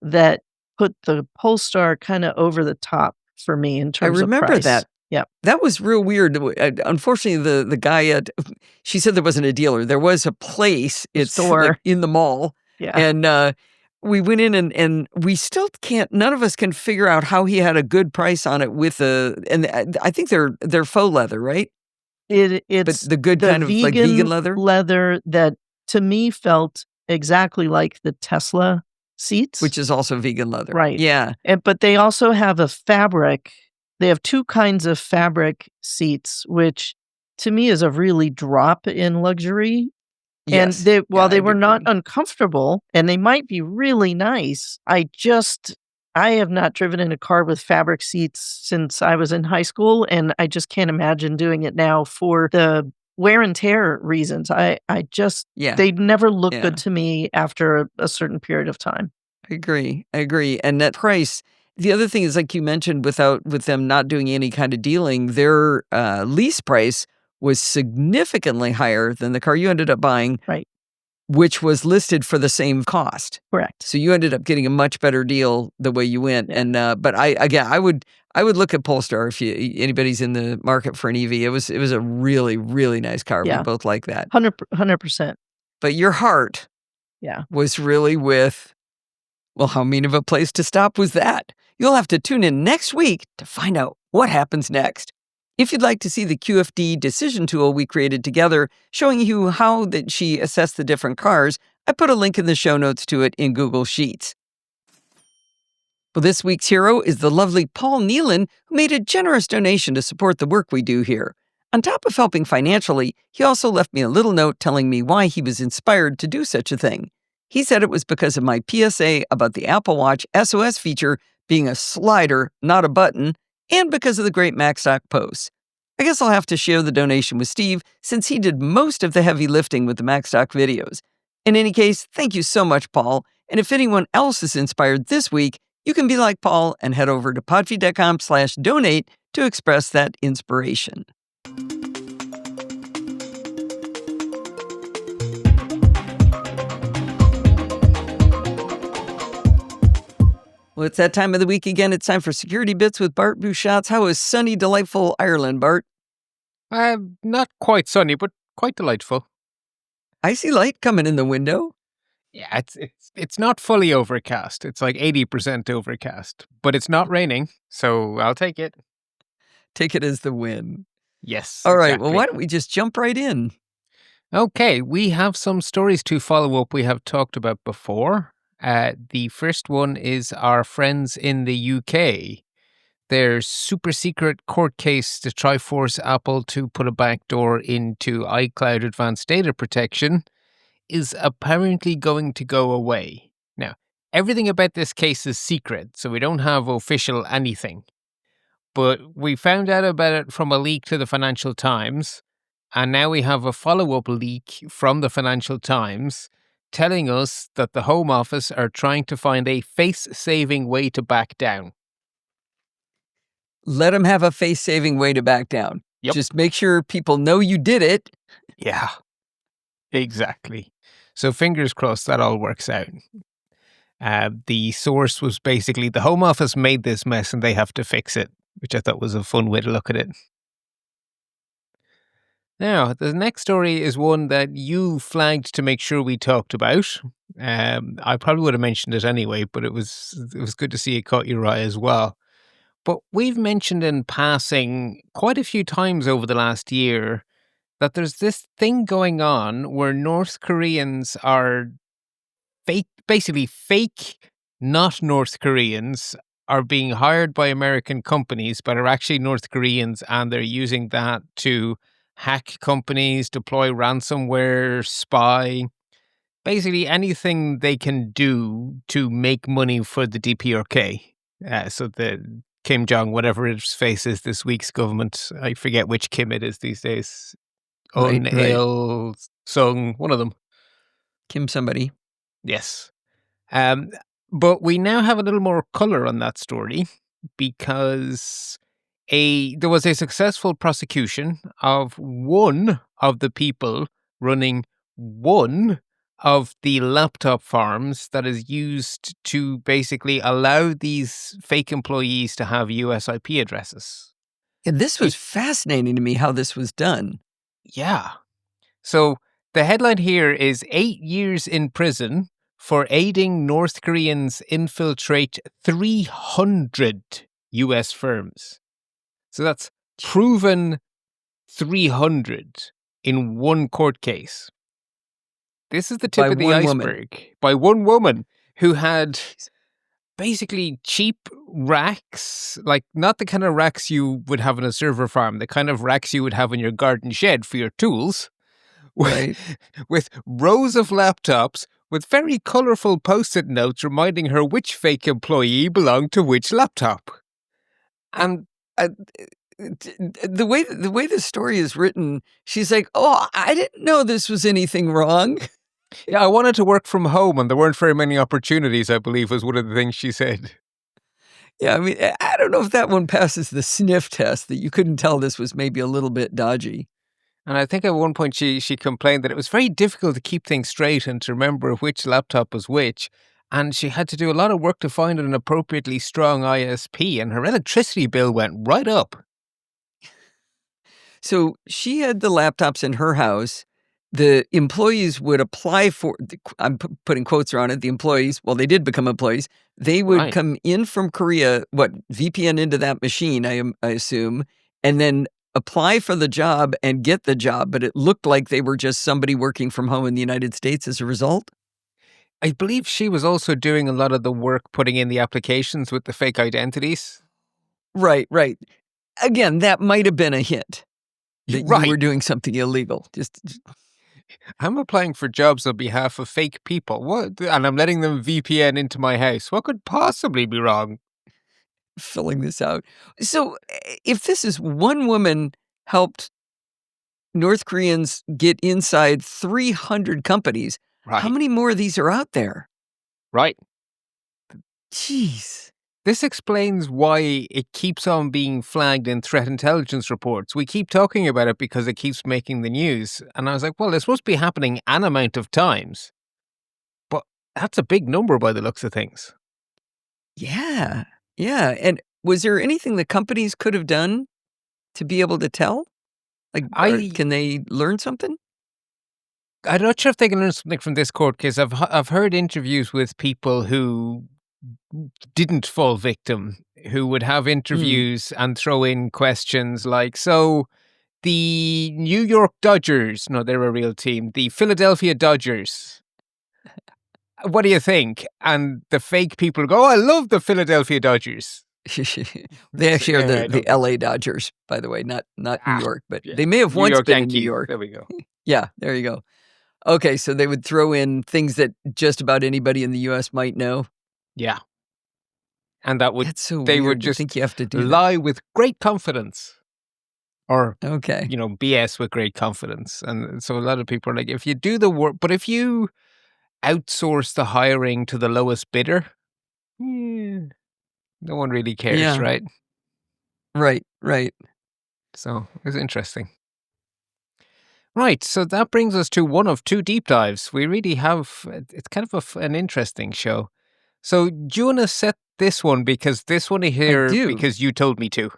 that put the Polestar kind of over the top for me in I terms of remember price. that. Yep. That was real weird. Unfortunately, the guy at she said there wasn't a dealer. There was a place. The It's store. like in the mall, Yeah. and we went in and we still can't. None of us can figure out how he had a good price on it with and I think they're faux leather, right? But It's the good the kind of like vegan leather, leather that to me felt exactly like the Tesla seats. which is also vegan leather, Right. Yeah, But they also have a fabric. They have 2 kinds of fabric seats, which to me is a really drop in luxury. And yes, yeah, while they I'd were not agree. uncomfortable, and they might be really nice, I have not driven in a car with fabric seats since I was in high school, and I just can't imagine doing it now for the wear and tear reasons. I just Yeah, they never look yeah. good to me after a certain period of time. I agree, and that price the other thing is, like you mentioned, with them not doing any kind of dealing, their, lease price was significantly higher than the car you ended up buying, Right. which was listed for the same cost. Correct. So you ended up getting a much better deal the way you went, Yeah. and, but I would look at Polestar if anybody's in the market for an EV. It was a really, really nice car. We Yeah. both like that. 100%. But your heart Yeah. was really with, well, how mean of a place to stop was that? You'll have to tune in next week to find out what happens next. If you'd like to see the QFD decision tool we created together, showing you how that she assessed the different cars, I put a link in the show notes to it in Google Sheets. Well, this week's hero is the lovely Paul Nealon, who made a generous donation to support the work we do here. On top of helping financially, he also left me a little note telling me why he was inspired to do such a thing. He said it was because of my PSA about the Apple Watch SOS feature being a slider, not a button, and because of the great Mattock posts. I guess I'll have to share the donation with Steve, since he did most of the heavy lifting with the Mattock videos. In any case, thank you so much, Paul. And if anyone else is inspired this week, you can be like Paul and head over to podfeed.com/donate to express that inspiration. Well, it's that time of the week again. It's time for Security Bits with Bart Bouchatz. How is sunny, delightful Ireland, Bart? Not quite sunny, but quite delightful. I see light coming in the window. Yeah, it's not fully overcast. It's like 80% overcast, but it's not raining, so I'll take it. Take it as the win. Yes. All right, well, exactly. why don't we just jump right in? Okay, we have some stories to follow up we have talked about before. The first one is our friends in the UK. Their super secret court case to try force Apple to put a backdoor into iCloud advanced data protection is apparently going to go away. Now, everything about this case is secret, so we don't have official anything. But we found out about it from a leak to the Financial Times, and now we have a follow-up leak from the Financial Times telling us that the Home Office are trying to find a face-saving way to back down. Let them have a face-saving way to back down. Yep. Just make sure people know you did it. Yeah, exactly. So fingers crossed that all works out. The source was basically the Home Office made this mess and they have to fix it, which I thought was a fun way to look at it. Now, the next story is one that you flagged to make sure we talked about. I probably would have mentioned it anyway, but it was good to see it caught your eye as well. But we've mentioned in passing quite a few times over the last year that there's this thing going on where North Koreans are basically fake, not North Koreans, are being hired by American companies, but are actually North Koreans, and they're using that to hack companies, deploy ransomware, spy, basically anything they can do to make money for the DPRK. So the Kim Jong, whatever his face is, this week's government, I forget which Kim it is these days. Right, Un right. Il Sung, one of them. Kim somebody. Yes. But we now have a little more color on that story because there was a successful prosecution of one of the people running one of the laptop farms that is used to basically allow these fake employees to have US IP addresses. And this was fascinating to me how this was done. Yeah. So the headline here is 8 years in prison for aiding North Koreans infiltrate 300 US firms. So that's proven 300 in one court case. This is the tip By of the one iceberg. woman. By one woman who had basically cheap racks, like not the kind of racks you would have in a server farm, the kind of racks you would have in your garden shed for your tools, Right. with rows of laptops with very colorful post-it notes reminding her which fake employee belonged to which laptop. And The way the story is written, she's like, "Oh, I didn't know this was anything wrong." yeah, I wanted to work from home and there weren't very many opportunities, I believe, was one of the things she said. Yeah, I mean, I don't know if that one passes the sniff test, that you couldn't tell this was maybe a little bit dodgy. And I think at one point she complained that it was very difficult to keep things straight and to remember which laptop was which. And she had to do a lot of work to find an appropriately strong ISP, and her electricity bill went right up. So she had the laptops in her house. The employees would apply for, I'm putting quotes around it, the employees, well, they did become employees. They would Right. come in from Korea, VPN into that machine, I assume, and then apply for the job and get the job. But it looked like they were just somebody working from home in the United States as a result. I believe she was also doing a lot of the work putting in the applications with the fake identities. Right, right. Again, that might have been a hint that you Right. were doing something illegal. Just I'm applying for jobs on behalf of fake people. What? And I'm letting them VPN into my house. What could possibly be wrong? filling this out. So if this is one woman helped North Koreans get inside 300 companies, Right. how many more of these are out there? Right. Jeez. This explains why it keeps on being flagged in threat intelligence reports. We keep talking about it because it keeps making the news. And I was like, well, this must be happening an amount of times. But that's a big number by the looks of things. Yeah. Yeah. And was there anything the companies could have done to be able to tell? Like, can they learn something? I'm not sure if they can learn something from this court case. I've heard interviews with people who didn't fall victim, who would have interviews and throw in questions like, so the New York Dodgers, no, they're a real team, the Philadelphia Dodgers, what do you think? And the fake people go, oh, I love the Philadelphia Dodgers. They actually are I the don't LA Dodgers, by the way, not New York, but yeah. they may have New once York been in Yankees. New York. There we go. Yeah, there you go. Okay, so they would throw in things that just about anybody in the U.S. might know. Yeah. And that would, That's so they weird would to just think you have to do that. lie with great confidence. Or, Okay. BS with great confidence. And so a lot of people are like, if you do the work, but if you outsource the hiring to the lowest bidder. No one really cares, Yeah. right? Right. So it was interesting. Right, so that brings us to one of two deep dives. We really have, it's kind of an interesting show. So do you want to set this one, because this one I here, do. because you told me to.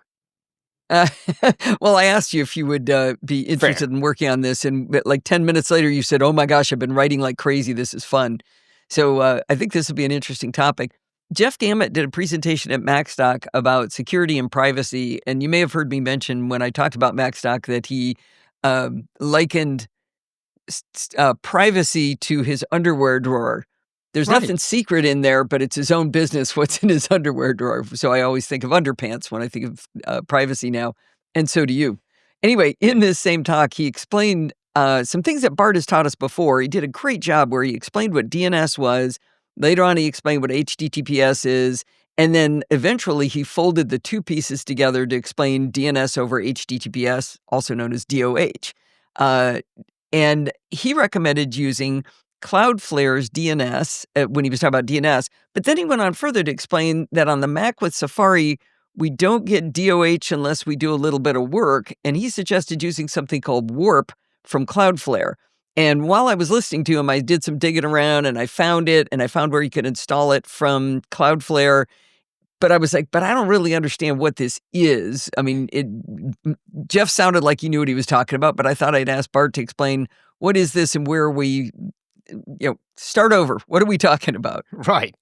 Well, I asked you if you would be interested in working on this, and like 10 minutes later, you said, "Oh my gosh, I've been writing like crazy. This is fun." So I think this will be an interesting topic. Jeff Gamet did a presentation at Mattock about security and privacy, and you may have heard me mention when I talked about Mattock that he likened privacy to his underwear drawer. There's Right. nothing secret in there, but it's his own business what's in his underwear drawer. So I always think of underpants when I think of privacy now, and so do you. Anyway, in this same talk, he explained some things that Bart has taught us before. He did a great job where he explained what DNS was. Later on, he explained what HTTPS is. And then eventually, he folded the two pieces together to explain DNS over HTTPS, also known as DOH. And he recommended using Cloudflare's DNS when he was talking about DNS. But then he went on further to explain that on the Mac with Safari, we don't get DOH unless we do a little bit of work. And he suggested using something called Warp from Cloudflare. And while I was listening to him, I did some digging around and I found it, and I found where you could install it from Cloudflare. But I was like, but I don't really understand what this is. I mean, Jeff sounded like he knew what he was talking about, but I thought I'd ask Bart to explain what is this and where we, start over. What are we talking about? Right.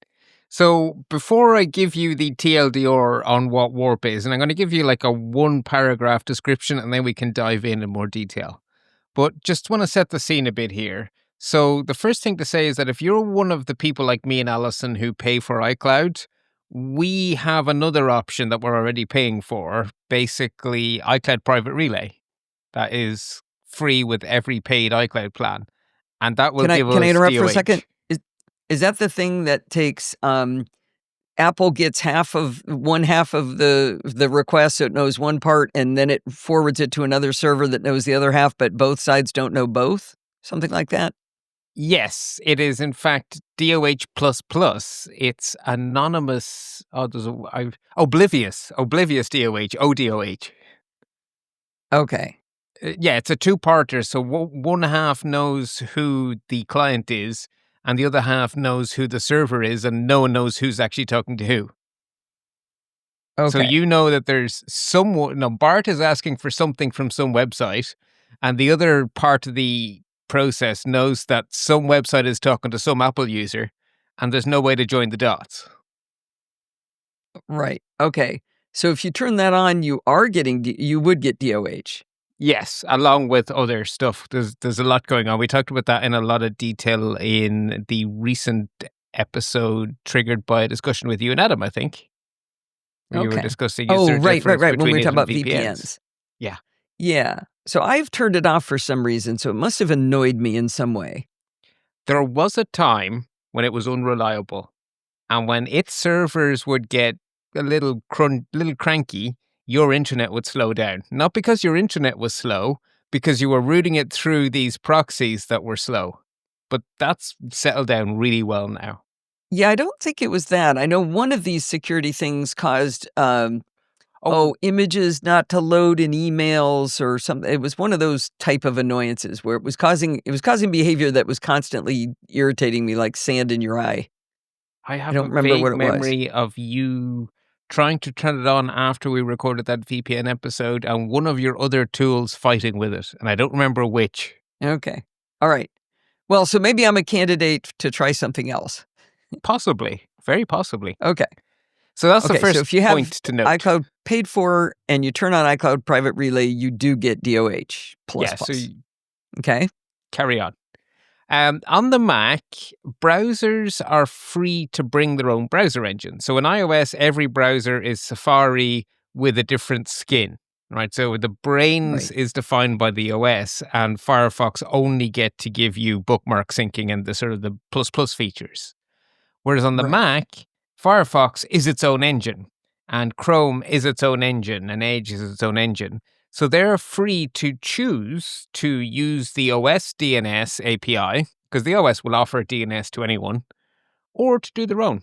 So before I give you the TLDR on what Warp is, and I'm going to give you like a 1-paragraph description, and then we can dive in more detail. But just want to set the scene a bit here. So the first thing to say is that if you're one of the people like me and Allison who pay for iCloud, we have another option that we're already paying for, basically iCloud Private Relay. That is free with every paid iCloud plan. And that will give us Can I interrupt DOH. for a second? Is that the thing that takes Apple gets one half of the request, so it knows one part, and then it forwards it to another server that knows the other half, but both sides don't know both? Something like that? Yes, it is in fact DOH++. It's anonymous. Oblivious DOH, ODOH. Okay. Yeah, it's a two-parter. So one half knows who the client is, and the other half knows who the server is, and no one knows who's actually talking to who. Okay. So you know that there's someone. No, Bart is asking for something from some website, and the other part of the process knows that some website is talking to some Apple user, and there's no way to join the dots. Right. Okay. So if you turn that on, you would get DOH. Yes, along with other stuff. There's a lot going on. We talked about that in a lot of detail in the recent episode triggered by a discussion with you and Adam, I think. Where you were discussing right. When we were it talking about and VPNs. Yeah. Yeah. So I've turned it off for some reason, so it must have annoyed me in some way. There was a time when it was unreliable, and when its servers would get a little cranky, your internet would slow down. Not because your internet was slow, because you were routing it through these proxies that were slow. But that's settled down really well now. Yeah, I don't think it was that. I know one of these security things caused images not to load in emails or something. It was one of those type of annoyances where it was causing behavior that was constantly irritating me, like sand in your eye. I don't remember what it was. memory of you trying to turn it on after we recorded that VPN episode, and one of your other tools fighting with it, and I don't remember which. Okay. All right. Well, so maybe I'm a candidate to try something else. Possibly. Very possibly. Okay. So that's the first so if you have point to note. iCloud paid for and you turn on iCloud Private Relay, you do get DOH++. Yeah, so okay. Carry on. On the Mac, browsers are free to bring their own browser engine. So in iOS, every browser is Safari with a different skin, right? So the brains is defined by the OS, and Firefox only get to give you bookmark syncing and the sort of the plus features. Whereas on the Mac, Firefox is its own engine, and Chrome is its own engine, and Edge is its own engine. So they're free to choose to use the OS DNS API, because the OS will offer DNS to anyone or to do their own.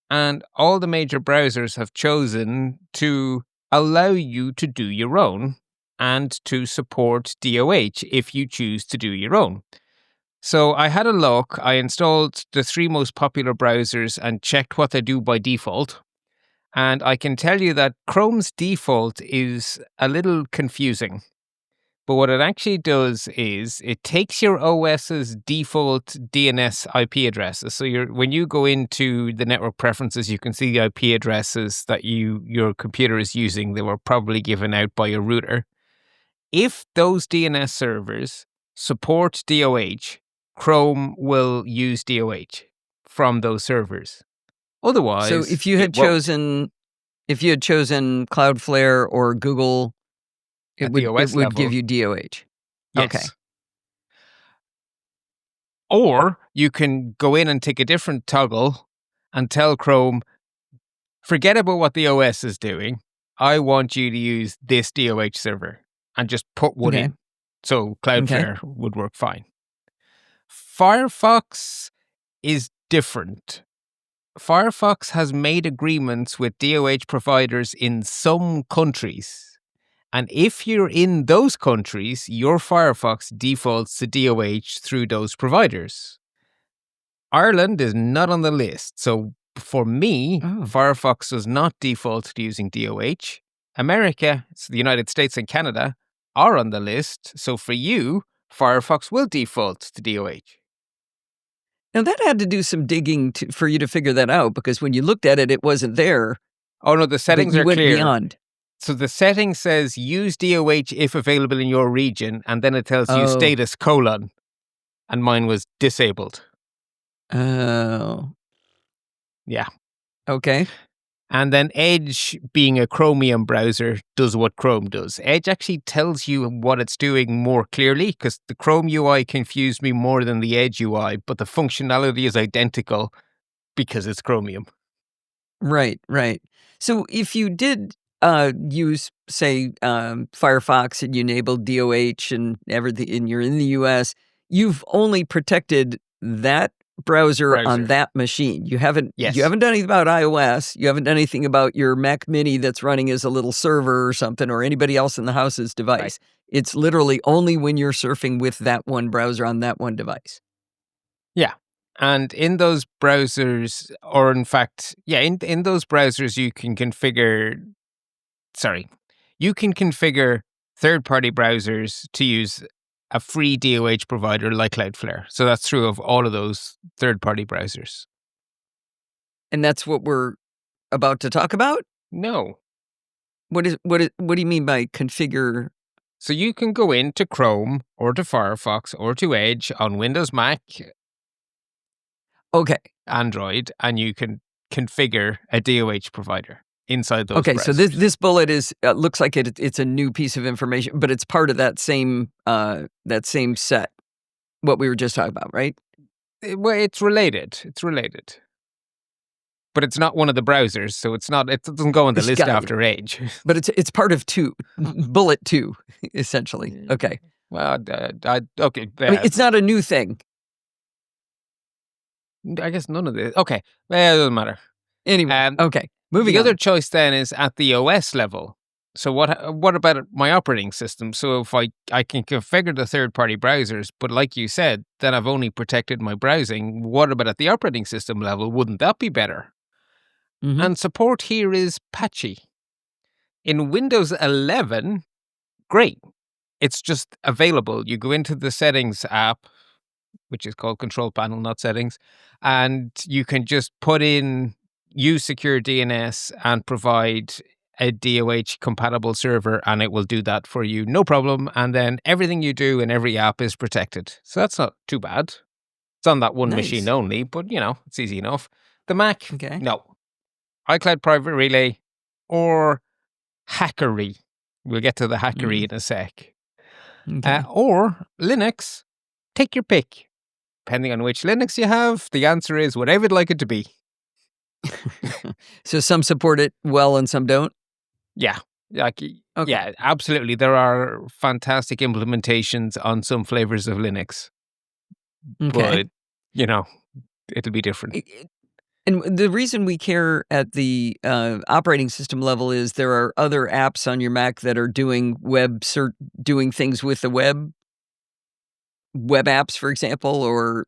And all the major browsers have chosen to allow you to do your own and to support DOH if you choose to do your own. So I had a look. I installed the 3 most popular browsers and checked what they do by default. And I can tell you that Chrome's default is a little confusing. But what it actually does is it takes your OS's default DNS IP addresses. So when you go into the network preferences, you can see the IP addresses that your computer is using. They were probably given out by your router. If those DNS servers support DOH, Chrome will use DOH from those servers. Otherwise, so if you had chosen Cloudflare or Google, it would give you DOH. Yes. Okay. Or you can go in and take a different toggle and tell Chrome, forget about what the OS is doing. I want you to use this DOH server and just put one in. So Cloudflare would work fine. Firefox is different. Firefox has made agreements with DOH providers in some countries. And if you're in those countries, your Firefox defaults to DOH through those providers. Ireland is not on the list. So for me, Firefox does not default to using DOH. America, so the United States and Canada, are on the list. So for you, Firefox will default to DOH. Now, that had to do some digging for you to figure that out, because when you looked at it, it wasn't there. Oh, no, the settings are went clear. Beyond. So the setting says use DOH if available in your region, and then it tells you status : and mine was disabled. Oh. Yeah. Okay. And then Edge, being a Chromium browser, does what Chrome does. Edge actually tells you what it's doing more clearly, because the Chrome UI confused me more than the Edge UI, but the functionality is identical because it's Chromium. Right. So if you did use, say, Firefox and you enabled DOH and everything, and you're in the US, you've only protected that browser on that machine. You haven't done anything about iOS. You haven't done anything about your Mac Mini that's running as a little server or something, or anybody else in the house's device. Right. It's literally only when you're surfing with that one browser on that one device. Yeah. And in those browsers, or in fact, in those browsers, you can configure third-party browsers to use a free DOH provider like Cloudflare. So that's true of all of those third-party browsers. And that's what we're about to talk about? No. What do you mean by configure? So you can go into Chrome or to Firefox or to Edge on Windows, Mac, Android, and you can configure a DOH provider inside those browsers. So this bullet is looks like it's a new piece of information, but it's part of that same set, what we were just talking about, right? Well, it's related. But it's not one of the browsers, so it doesn't go on the list after Edge. But it's part of bullet 2, essentially. Okay. Well, okay. I mean, it's not a new thing. I guess none of this. Okay. Well, it doesn't matter. Anyway, okay. Moving on. The other choice then is at the OS level. So what about my operating system? So if I can configure the third-party browsers, but like you said, then I've only protected my browsing. What about at the operating system level? Wouldn't that be better? Mm-hmm. And support here is patchy. In Windows 11, great. It's just available. You go into the settings app, which is called Control Panel, not settings, and you can just put in use secure DNS and provide a DOH compatible server, and it will do that for you, no problem. And then everything you do in every app is protected. So that's not too bad. It's on that one machine only, but it's easy enough. The Mac, no. iCloud Private Relay or Hackery. We'll get to the Hackery in a sec. Okay. Or Linux, take your pick. Depending on which Linux you have, the answer is whatever you'd like it to be. So some support it well and some don't? Yeah. Yeah, absolutely. There are fantastic implementations on some flavors of Linux. Okay. but, it'll be different. And the reason we care at the operating system level is there are other apps on your Mac that are doing doing things with the web apps, for example, or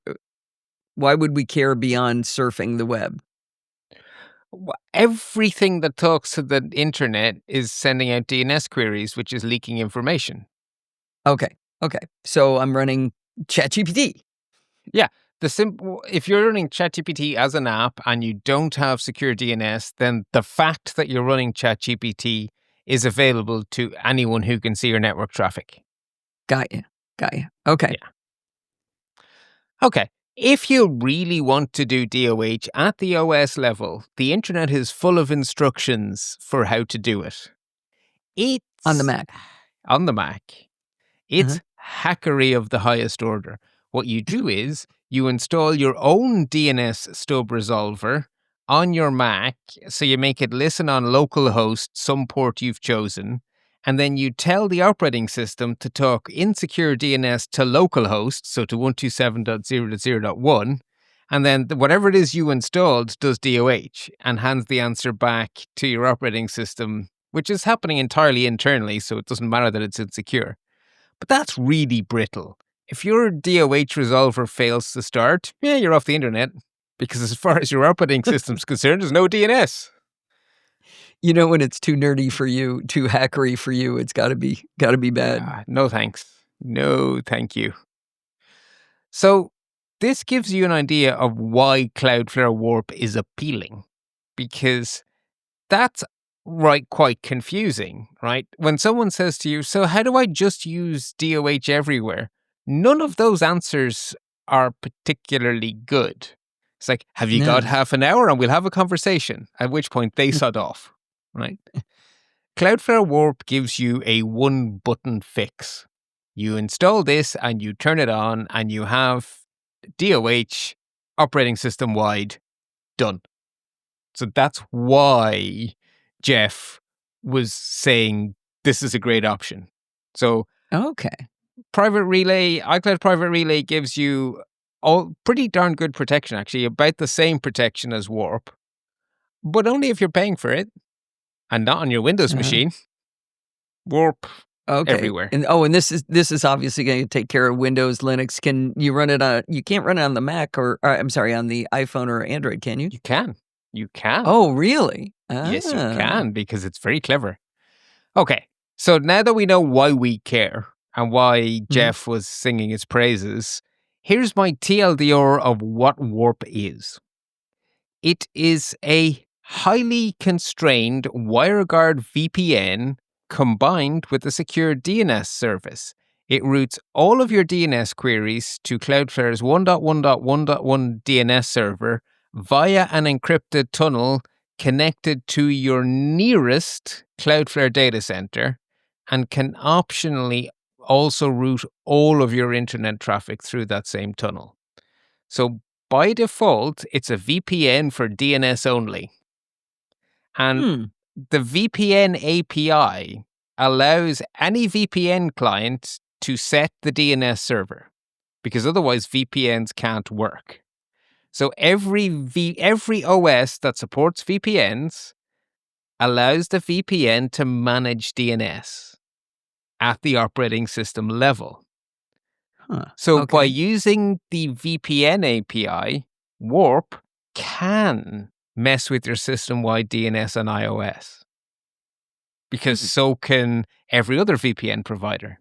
why would we care beyond surfing the web? Everything that talks to the internet is sending out DNS queries, which is leaking information. Okay. So I'm running ChatGPT. Yeah. If you're running ChatGPT as an app and you don't have secure DNS, then the fact that you're running ChatGPT is available to anyone who can see your network traffic. Got you. Okay. Yeah. Okay. If you really want to do DOH at the OS level, the internet is full of instructions for how to do it. It's On the Mac. On the Mac. It's hackery of the highest order. What you do is you install your own DNS stub resolver on your Mac, so you make it listen on localhost, some port you've chosen, and then you tell the operating system to talk insecure DNS to localhost, so to 127.0.0.1, and then whatever it is you installed does DOH and hands the answer back to your operating system, which is happening entirely internally, so it doesn't matter that it's insecure. But that's really brittle. If your DOH resolver fails to start, you're off the internet, because as far as your operating system's concerned, there's no DNS. When it's too nerdy for you, too hackery for you, it's got to be bad. No thanks. No thank you. So this gives you an idea of why Cloudflare Warp is appealing, because that's quite confusing, right? When someone says to you, so how do I just use DOH everywhere? None of those answers are particularly good. It's like, have you got half an hour and we'll have a conversation? At which point they sod off, right? Cloudflare Warp gives you a one-button fix. You install this and you turn it on and you have DOH operating system-wide done. So that's why Jeff was saying this is a great option. So Okay. iCloud Private Relay gives you all pretty darn good protection, actually, about the same protection as Warp, but only if you're paying for it and not on your Windows machine. Warp everywhere. And this is obviously going to take care of Windows, Linux. Can you run it on? You can't run it on the Mac on the iPhone or Android, can you? You can. Oh, really? Yes, you can, because it's very clever. Okay, so now that we know why we care and why Jeff was singing his praises, here's my TLDR of what Warp is. It is a highly constrained WireGuard VPN combined with a secure DNS service. It routes all of your DNS queries to Cloudflare's 1.1.1.1 DNS server via an encrypted tunnel connected to your nearest Cloudflare data center, and can optionally also route all of your internet traffic through that same tunnel. So by default, it's a VPN for DNS only. And the VPN API allows any VPN client to set the DNS server, because otherwise VPNs can't work. So every OS that supports VPNs allows the VPN to manage DNS at the operating system level. So by using the VPN API, Warp can mess with your system-wide DNS on iOS, because so can every other VPN provider.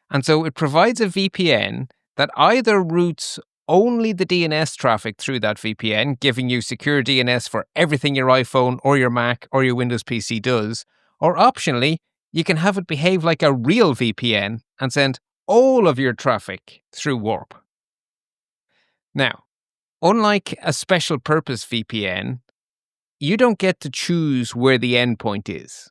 And so it provides a VPN that either routes only the DNS traffic through that VPN, giving you secure DNS for everything your iPhone or your Mac or your Windows PC does, or optionally, you can have it behave like a real VPN and send all of your traffic through Warp. Now, unlike a special purpose VPN, you don't get to choose where the endpoint is.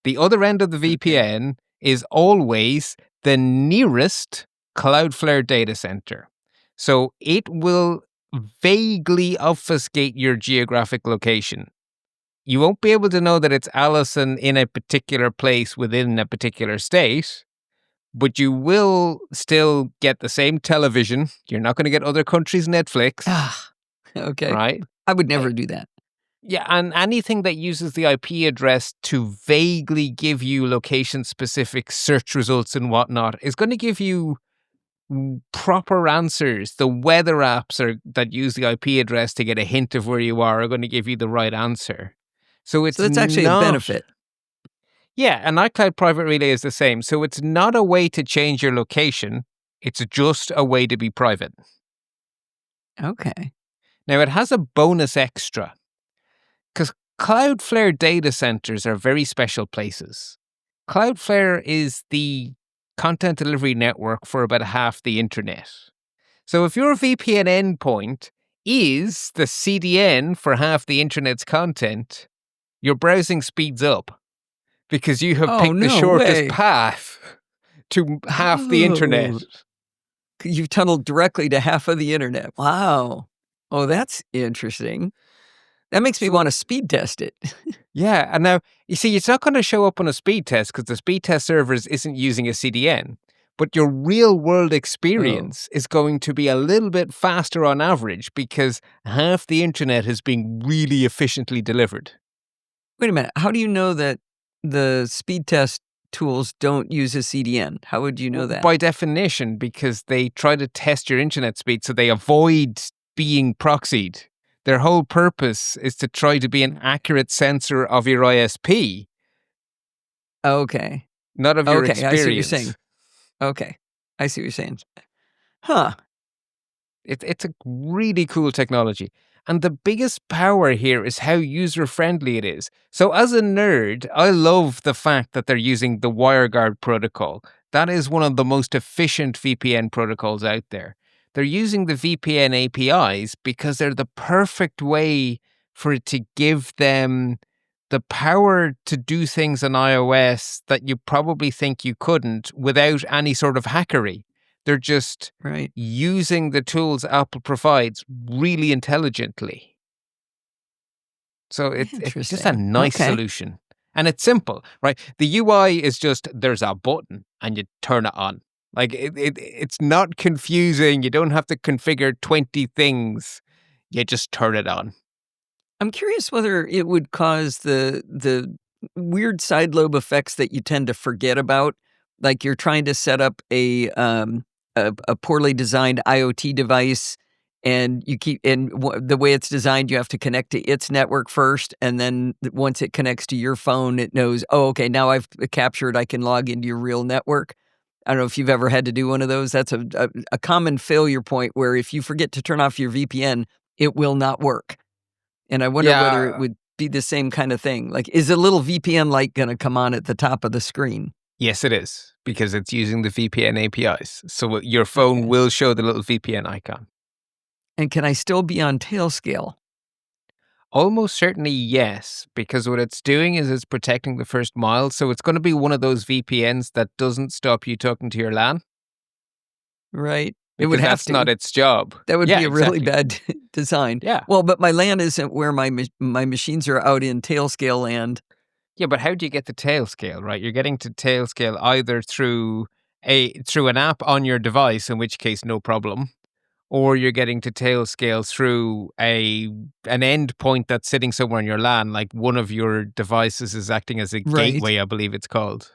The other end of the VPN is always the nearest Cloudflare data center. So it will vaguely obfuscate your geographic location. You won't be able to know that it's Allison in a particular place within a particular state, but you will still get the same television. You're not going to get other countries' Netflix, Ah, okay. right? I would never do that. Yeah, and anything that uses the IP address to vaguely give you location-specific search results and whatnot is going to give you proper answers. The weather apps that use the IP address to get a hint of where you are going to give you the right answer. So it's So that's actually a benefit. Yeah, and iCloud Private Relay is the same. So it's not a way to change your location. It's just a way to be private. Okay. Now, it has a bonus extra. Because Cloudflare data centers are very special places. Cloudflare is the content delivery network for about half the internet. So if your VPN endpoint is the CDN for half the internet's content, your browsing speeds up because you have picked the shortest path to half the internet. You've tunneled directly to half of the internet. Wow. Oh, that's interesting. That makes me want to speed test it. Yeah, and now, you see, it's not going to show up on a speed test because the speed test servers isn't using a CDN, but your real-world experience is going to be a little bit faster on average because half the internet is being really efficiently delivered. Wait a minute. How do you know that the speed test tools don't use a CDN? How would you know that? By definition, because they try to test your internet speed so they avoid being proxied. Their whole purpose is to try to be an accurate sensor of your ISP. Okay. Not of your Okay, experience. I see what you're saying. Okay. I see what you're saying. Huh. It's a really cool technology. And the biggest power here is how user-friendly it is. So as a nerd, I love the fact that they're using the WireGuard protocol. That is one of the most efficient VPN protocols out there. They're using the VPN APIs because they're the perfect way for it to give them the power to do things on iOS that you probably think you couldn't without any sort of hackery. They're just using the tools Apple provides really intelligently. So it's just a nice solution. And it's simple, right? The UI is just, there's a button and you turn it on. Like, it's not confusing. You don't have to configure 20 things. You just turn it on. I'm curious whether it would cause the weird side lobe effects that you tend to forget about. Like you're trying to set up a poorly designed IoT device, and the way it's designed, you have to connect to its network first, and then once it connects to your phone, it knows, oh, okay, now I've captured, I can log into your real network. I don't know if you've ever had to do one of those. That's a common failure point where if you forget to turn off your VPN, it will not work. And I wonder whether it would be the same kind of thing. Like, is a little VPN light going to come on at the top of the screen? Yes, it is, because it's using the VPN APIs. So your phone will show the little VPN icon. And can I still be on Tailscale? Almost certainly yes, because what it's doing is it's protecting the first mile. So it's going to be one of those VPNs that doesn't stop you talking to your LAN. Right. Because it would have that's to. not its job. That would be a really bad design. Yeah. Well, but my LAN isn't where my machines are out in Tailscale land. Yeah, but how do you get to Tailscale, right? You're getting to Tailscale either through an app on your device, in which case no problem, or you're getting to Tailscale through an endpoint that's sitting somewhere on your LAN, like one of your devices is acting as a gateway, I believe it's called.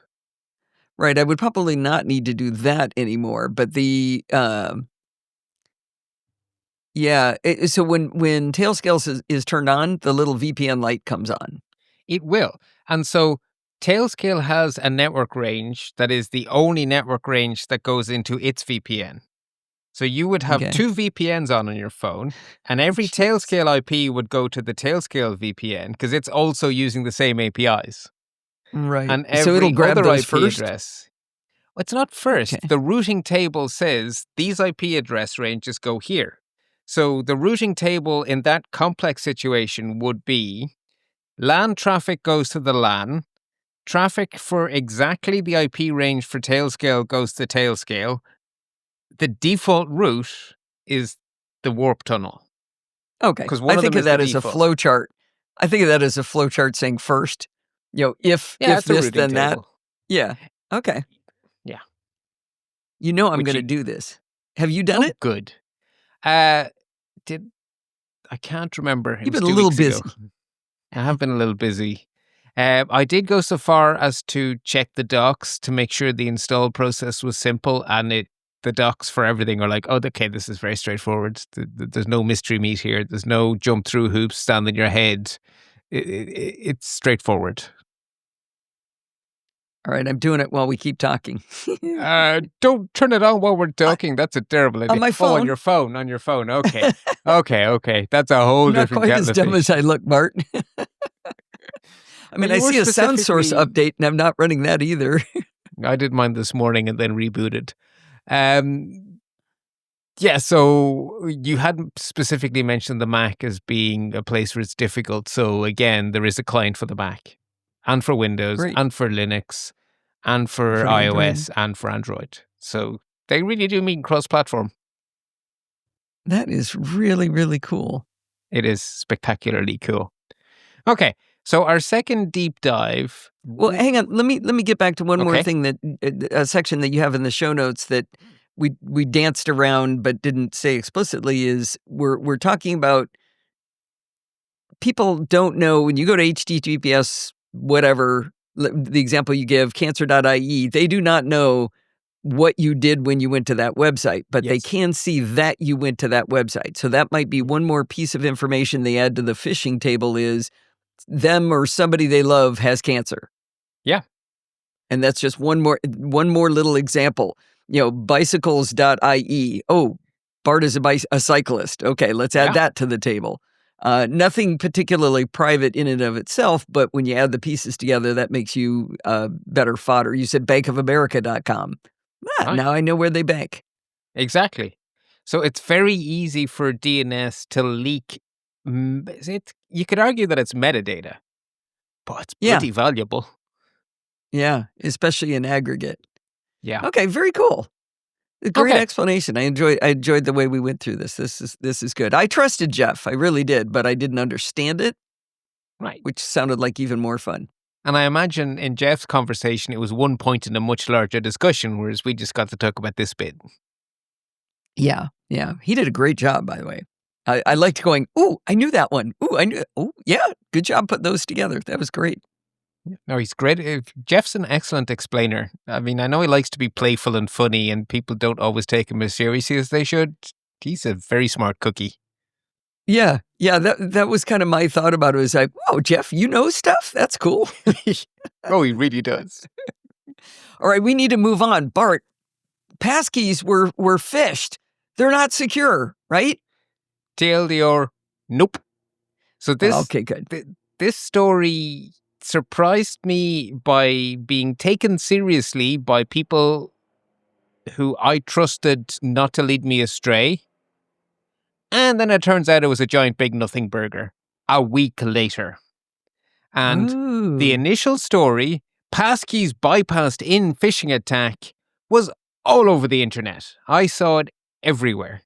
Right, I would probably not need to do that anymore, but the so when Tailscale is turned on, the little VPN light comes on. It will. And so Tailscale has a network range that is the only network range that goes into its VPN. So you would have two VPNs on your phone, and every Tailscale IP would go to the Tailscale VPN because it's also using the same APIs. Right. And every so it'll grab other those IP first? address. Well, it's not first. The routing table says these IP address ranges go here. So the routing table in that complex situation would be LAN traffic goes to the LAN. Traffic for exactly the IP range for Tailscale goes to Tailscale. The default route is the warp tunnel. Okay. I think of that as a flow chart. I think of that as a flow chart saying first, if this, then that. Table. Yeah. Okay. Yeah. You know I'm Which going to you- do this. Have you done it? Good. I can't remember. It You've was been a 2 little weeks ago. busy. I have been a little busy. I did go so far as to check the docs to make sure the install process was simple, and the docs for everything are like, oh, okay, this is very straightforward. There's no mystery meat here. There's no jump through hoops, stand on your head. It's straightforward. All right, I'm doing it while we keep talking. Don't turn it on while we're talking. That's a terrible idea. On my Oh, phone. on your phone. Okay. okay. That's a whole I'm not different quite kettle as of dumb fish. as I look, Bart. I mean, you I were see a sound source specifically- update, and I'm not running that either. I did mine this morning and then rebooted. Yeah, so you hadn't specifically mentioned the Mac as being a place where it's difficult. So again, there is a client for the Mac and for Windows Great. and for Linux and for For iOS and for Android. So they really do mean cross-platform. That is really, really cool. It is spectacularly cool. Okay, so our second deep dive. Well, hang on. Let me get back to one more Okay. thing, that a section that you have in the show notes that we danced around but didn't say explicitly is we're talking about people don't know when you go to HTTPS whatever, the example you give, cancer.ie, they do not know what you did when you went to that website, but they Yes. can see that you went to that website. So that might be one more piece of information they add to the phishing table is them or somebody they love has cancer. Yeah. And that's just one more little example. Bicycles.ie. Oh, Bart is a cyclist. Okay, let's add Yeah. that to the table. Nothing particularly private in and of itself, but when you add the pieces together, that makes you better fodder. You said bankofamerica.com. Right. Now I know where they bank. Exactly. So it's very easy for DNS to leak. You could argue that it's metadata, but it's Yeah. pretty valuable. Yeah, especially in aggregate. Yeah. Okay, very cool. A great Okay. explanation. I enjoyed the way we went through this. This is good. I trusted Jeff. I really did, but I didn't understand it, Right. which sounded like even more fun. And I imagine in Jeff's conversation, it was one point in a much larger discussion, whereas we just got to talk about this bit. Yeah. He did a great job, by the way. I liked going, ooh, I knew that one. Ooh, I knew. Oh, yeah. Good job putting those together. That was great. No, he's great. Jeff's an excellent explainer. I mean, I know he likes to be playful and funny, and people don't always take him as seriously as they should. He's a very smart cookie. Yeah. That was kind of my thought about it. Was like, whoa, Jeff, you know stuff? That's cool. Oh, he really does. All right, we need to move on. Bart, passkeys were phished. They're not secure, right? TLDR, nope. So this Okay, good. this story surprised me by being taken seriously by people who I trusted not to lead me astray. And then it turns out it was a giant big nothing burger a week later. And the initial story, passkeys bypassed in phishing attack, was all over the internet. I saw it everywhere.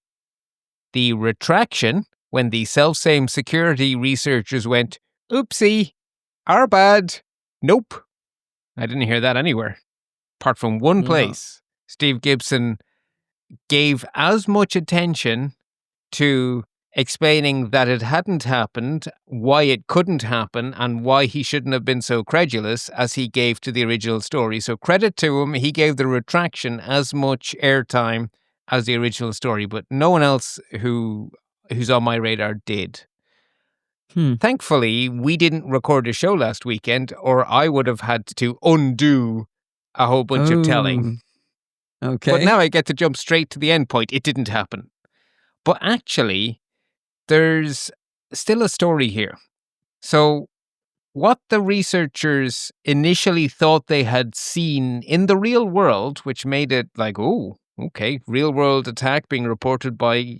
The retraction, when the self-same security researchers went, oopsie, our bad, nope. I didn't hear that anywhere. Apart from one Yeah. place, Steve Gibson gave as much attention to explaining that it hadn't happened, why it couldn't happen, and why he shouldn't have been so credulous as he gave to the original story. So credit to him, he gave the retraction as much airtime as the original story, but no one else who's on my radar did. Thankfully, we didn't record a show last weekend, or I would have had to undo a whole bunch of telling. Okay. But now I get to jump straight to the end point. It didn't happen. But actually, there's still a story here. So what the researchers initially thought they had seen in the real world, which made it like, oh, okay, real world attack being reported by,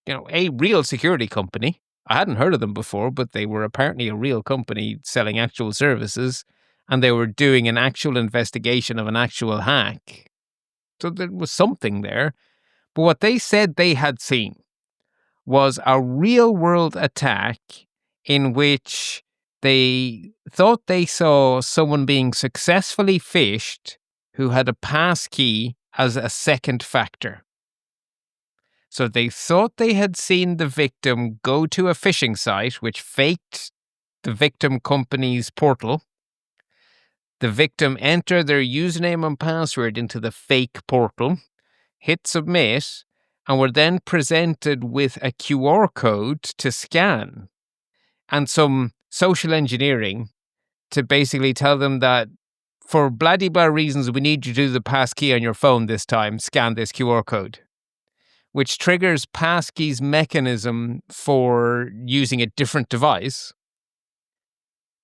a real security company. I hadn't heard of them before, but they were apparently a real company selling actual services, and they were doing an actual investigation of an actual hack. So there was something there. But what they said they had seen was a real-world attack in which they thought they saw someone being successfully phished who had a passkey as a second factor. So they thought they had seen the victim go to a phishing site which faked the victim company's portal. The victim entered their username and password into the fake portal, hit submit, and were then presented with a QR code to scan and some social engineering to basically tell them that for blah-de-blah reasons, we need you to do the passkey on your phone this time. Scan this QR code, which triggers passkey's mechanism for using a different device.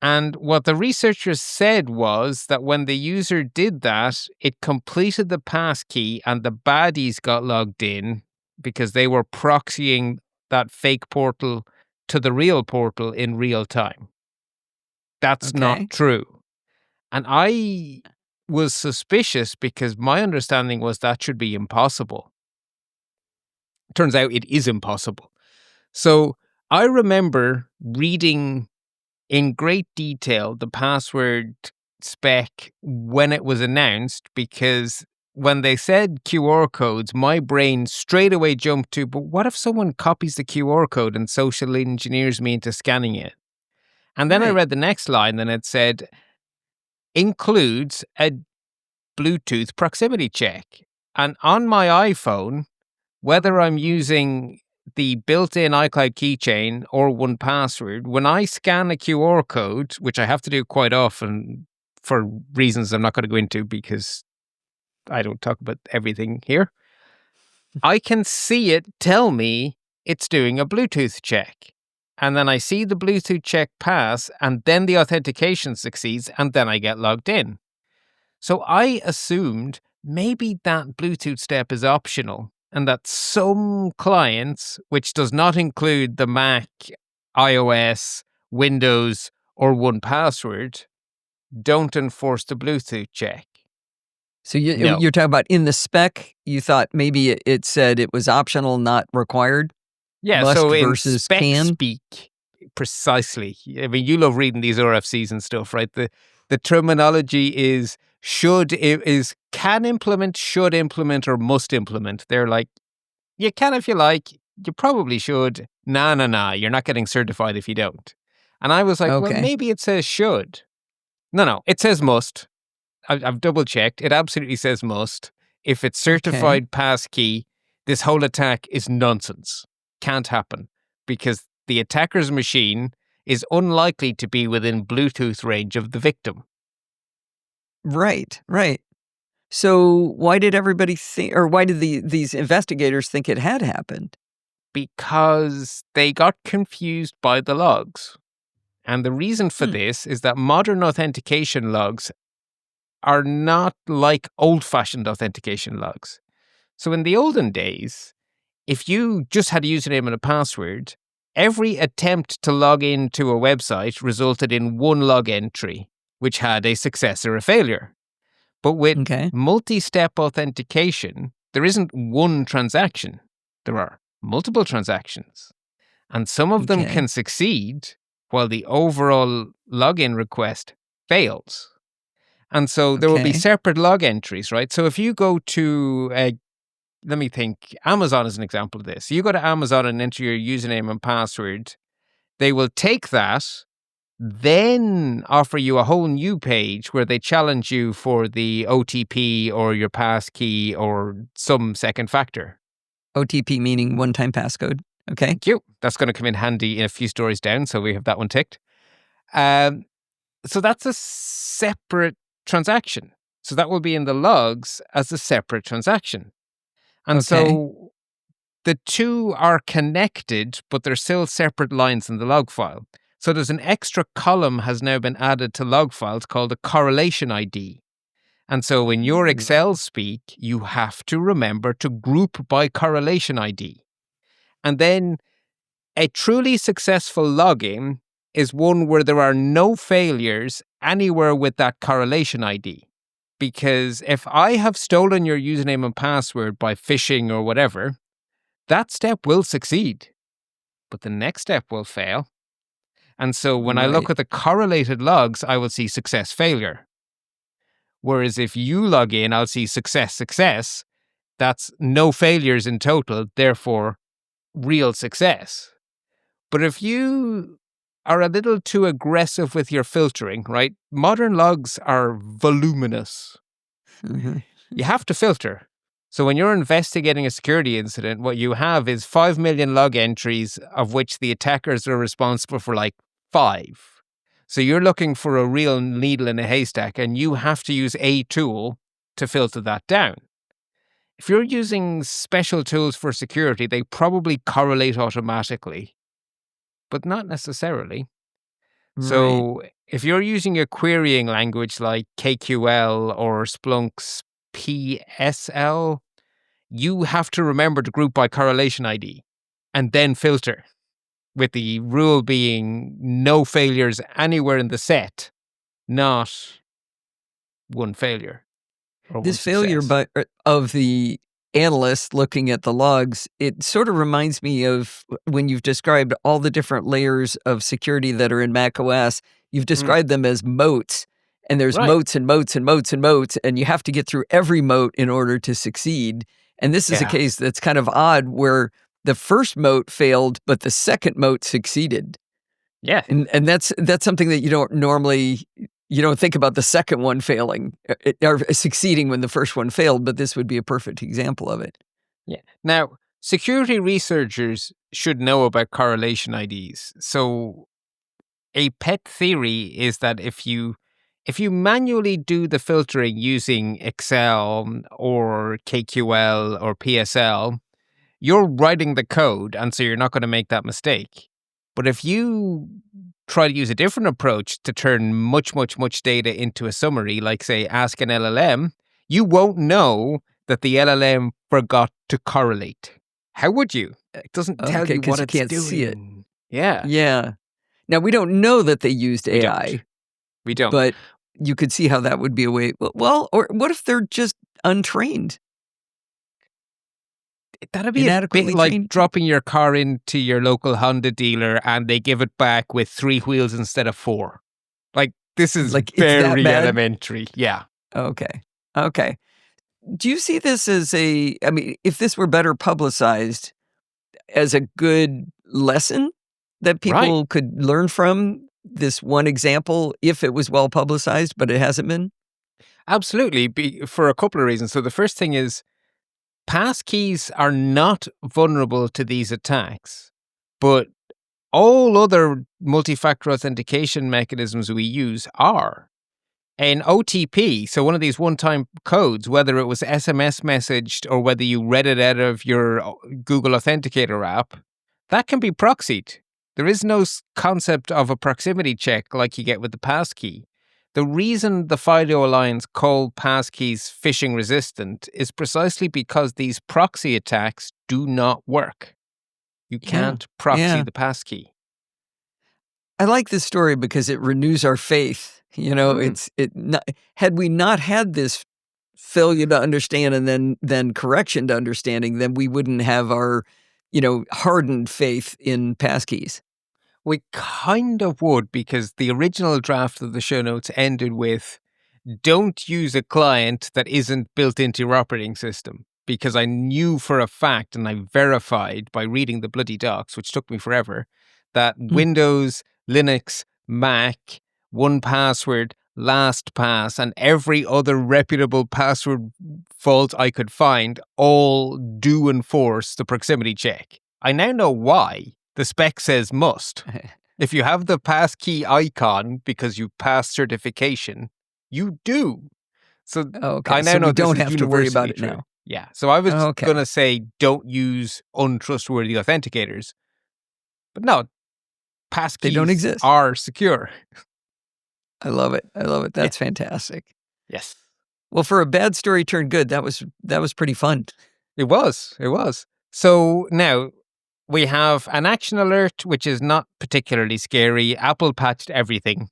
And what the researchers said was that when the user did that, it completed the passkey and the baddies got logged in because they were proxying that fake portal to the real portal in real time. That's not true. And I was suspicious because my understanding was that should be impossible. Turns out it is impossible. So I remember reading in great detail the password spec when it was announced, because when they said QR codes, my brain straight away jumped to, but what if someone copies the QR code and social engineers me into scanning it? And then I read the next line and it said, includes a Bluetooth proximity check. And on my iPhone, whether I'm using the built-in iCloud keychain or 1Password, when I scan a QR code, which I have to do quite often for reasons I'm not going to go into because I don't talk about everything here, I can see it tell me it's doing a Bluetooth check. And then I see the Bluetooth check pass, and then the authentication succeeds, and then I get logged in. So I assumed maybe that Bluetooth step is optional, and that some clients, which does not include the Mac, iOS, Windows, or 1Password, don't enforce the Bluetooth check. So you're talking about in the spec, you thought maybe it said it was optional, not required? Yeah, Must so in versus spec can? speak, precisely. I mean, you love reading these RFCs and stuff, right? The terminology is can implement, should implement, or must implement. They're like, you can if you like, you probably should. Nah, you're not getting certified if you don't. And I was like, well, maybe it says should. No, it says must. I've double checked. It absolutely says must. If it's certified passkey, this whole attack is nonsense. Can't happen because the attacker's machine is unlikely to be within Bluetooth range of the victim. Right. So why did everybody think, or why did these investigators think it had happened? Because they got confused by the logs. And the reason for this is that modern authentication logs are not like old-fashioned authentication logs. So in the olden days, if you just had a username and a password, every attempt to log into a website resulted in one log entry, which had a success or a failure. But with multi-step authentication, there isn't one transaction. There are multiple transactions. And some of them can succeed while the overall login request fails. And so there will be separate log entries, right? So if you go to, let me think, Amazon is an example of this. You go to Amazon and enter your username and password. They will take that, then offer you a whole new page where they challenge you for the OTP or your passkey or some second factor. OTP meaning one-time passcode. Okay. Thank you. That's going to come in handy in a few stories down, so we have that one ticked. So that's a separate transaction. So that will be in the logs as a separate transaction. And so the two are connected, but they're still separate lines in the log file. So there's an extra column has now been added to log files called a correlation ID. And so in your Excel speak, you have to remember to group by correlation ID. And then a truly successful login is one where there are no failures anywhere with that correlation ID. Because if I have stolen your username and password by phishing or whatever, that step will succeed, but the next step will fail. And so when I look at the correlated logs, I will see success failure. Whereas if you log in, I'll see success, success. That's no failures in total, therefore real success. But if you are a little too aggressive with your filtering, right? Modern logs are voluminous. Mhm. You have to filter. So when you're investigating a security incident, what you have is 5 million log entries, of which the attackers are responsible for like 5. So you're looking for a real needle in a haystack, and you have to use a tool to filter that down. If you're using special tools for security, they probably correlate automatically, but not necessarily. Right. So if you're using a querying language like KQL or Splunk's PSL, you have to remember to group by correlation ID and then filter, with the rule being no failures anywhere in the set, not one failure or This one failure success. of the analyst looking at the logs, it sort of reminds me of when you've described all the different layers of security that are in macOS. You've described them as moats, and there's Right. moats and moats and moats and moats, and you have to get through every moat in order to succeed. And this is a Yeah. case that's kind of odd where the first moat failed, but the second moat succeeded. Yeah. And that's something that you don't think about the second one failing or succeeding when the first one failed, but this would be a perfect example of it. Yeah. Now, security researchers should know about correlation IDs. So a pet theory is that if you manually do the filtering using Excel or KQL or PSL, you're writing the code, and so you're not going to make that mistake. But if you try to use a different approach to turn much, much, much data into a summary, like, say, ask an LLM, you won't know that the LLM forgot to correlate. How would you? It doesn't tell Okay, you 'cause what you it's can't doing. see it. Yeah, Yeah. Now, we don't know that they used we AI, don't. We don't. but you could see how that would be a way. Well, or what if they're just untrained, That'd be a bit inadequately like trained? dropping your car into your local Honda dealer and they give it back with 3 wheels instead of 4. Like, this is Like, it's that very bad? elementary. Yeah. Okay. Do you see this as if this were better publicized, as a good lesson that people Right. could learn from this one example if it was well publicized, but it hasn't been? Absolutely. For a couple of reasons. So the first thing is passkeys are not vulnerable to these attacks, but all other multi-factor authentication mechanisms we use are. An OTP, so one of these one-time codes, whether it was SMS messaged or whether you read it out of your Google Authenticator app, that can be proxied. There is no concept of a proximity check like you get with the passkey. The reason the FIDO Alliance called passkeys phishing resistant is precisely because these proxy attacks do not work. You can't proxy yeah. the passkey. I like this story because it renews our faith. Had we not had this failure to understand and then correction to understanding, then we wouldn't have our, hardened faith in passkeys. We kind of would, because the original draft of the show notes ended with, don't use a client that isn't built into your operating system. Because I knew for a fact, and I verified by reading the bloody docs, which took me forever, that Windows, Linux, Mac, 1Password, LastPass, and every other reputable password vault I could find all do enforce the proximity check. I now know why. The spec says must. If you have the passkey icon because you passed certification, you do. So Okay, I now so know we don't this is have to worry about universally it true. now. Yeah. So I was Okay. going to say don't use untrustworthy authenticators. But no, They don't passkeys exist. are secure. I love it. That's fantastic. Yes. Well, for a bad story turned good, that was pretty fun. It was. So now we have an action alert, which is not particularly scary. Apple patched everything.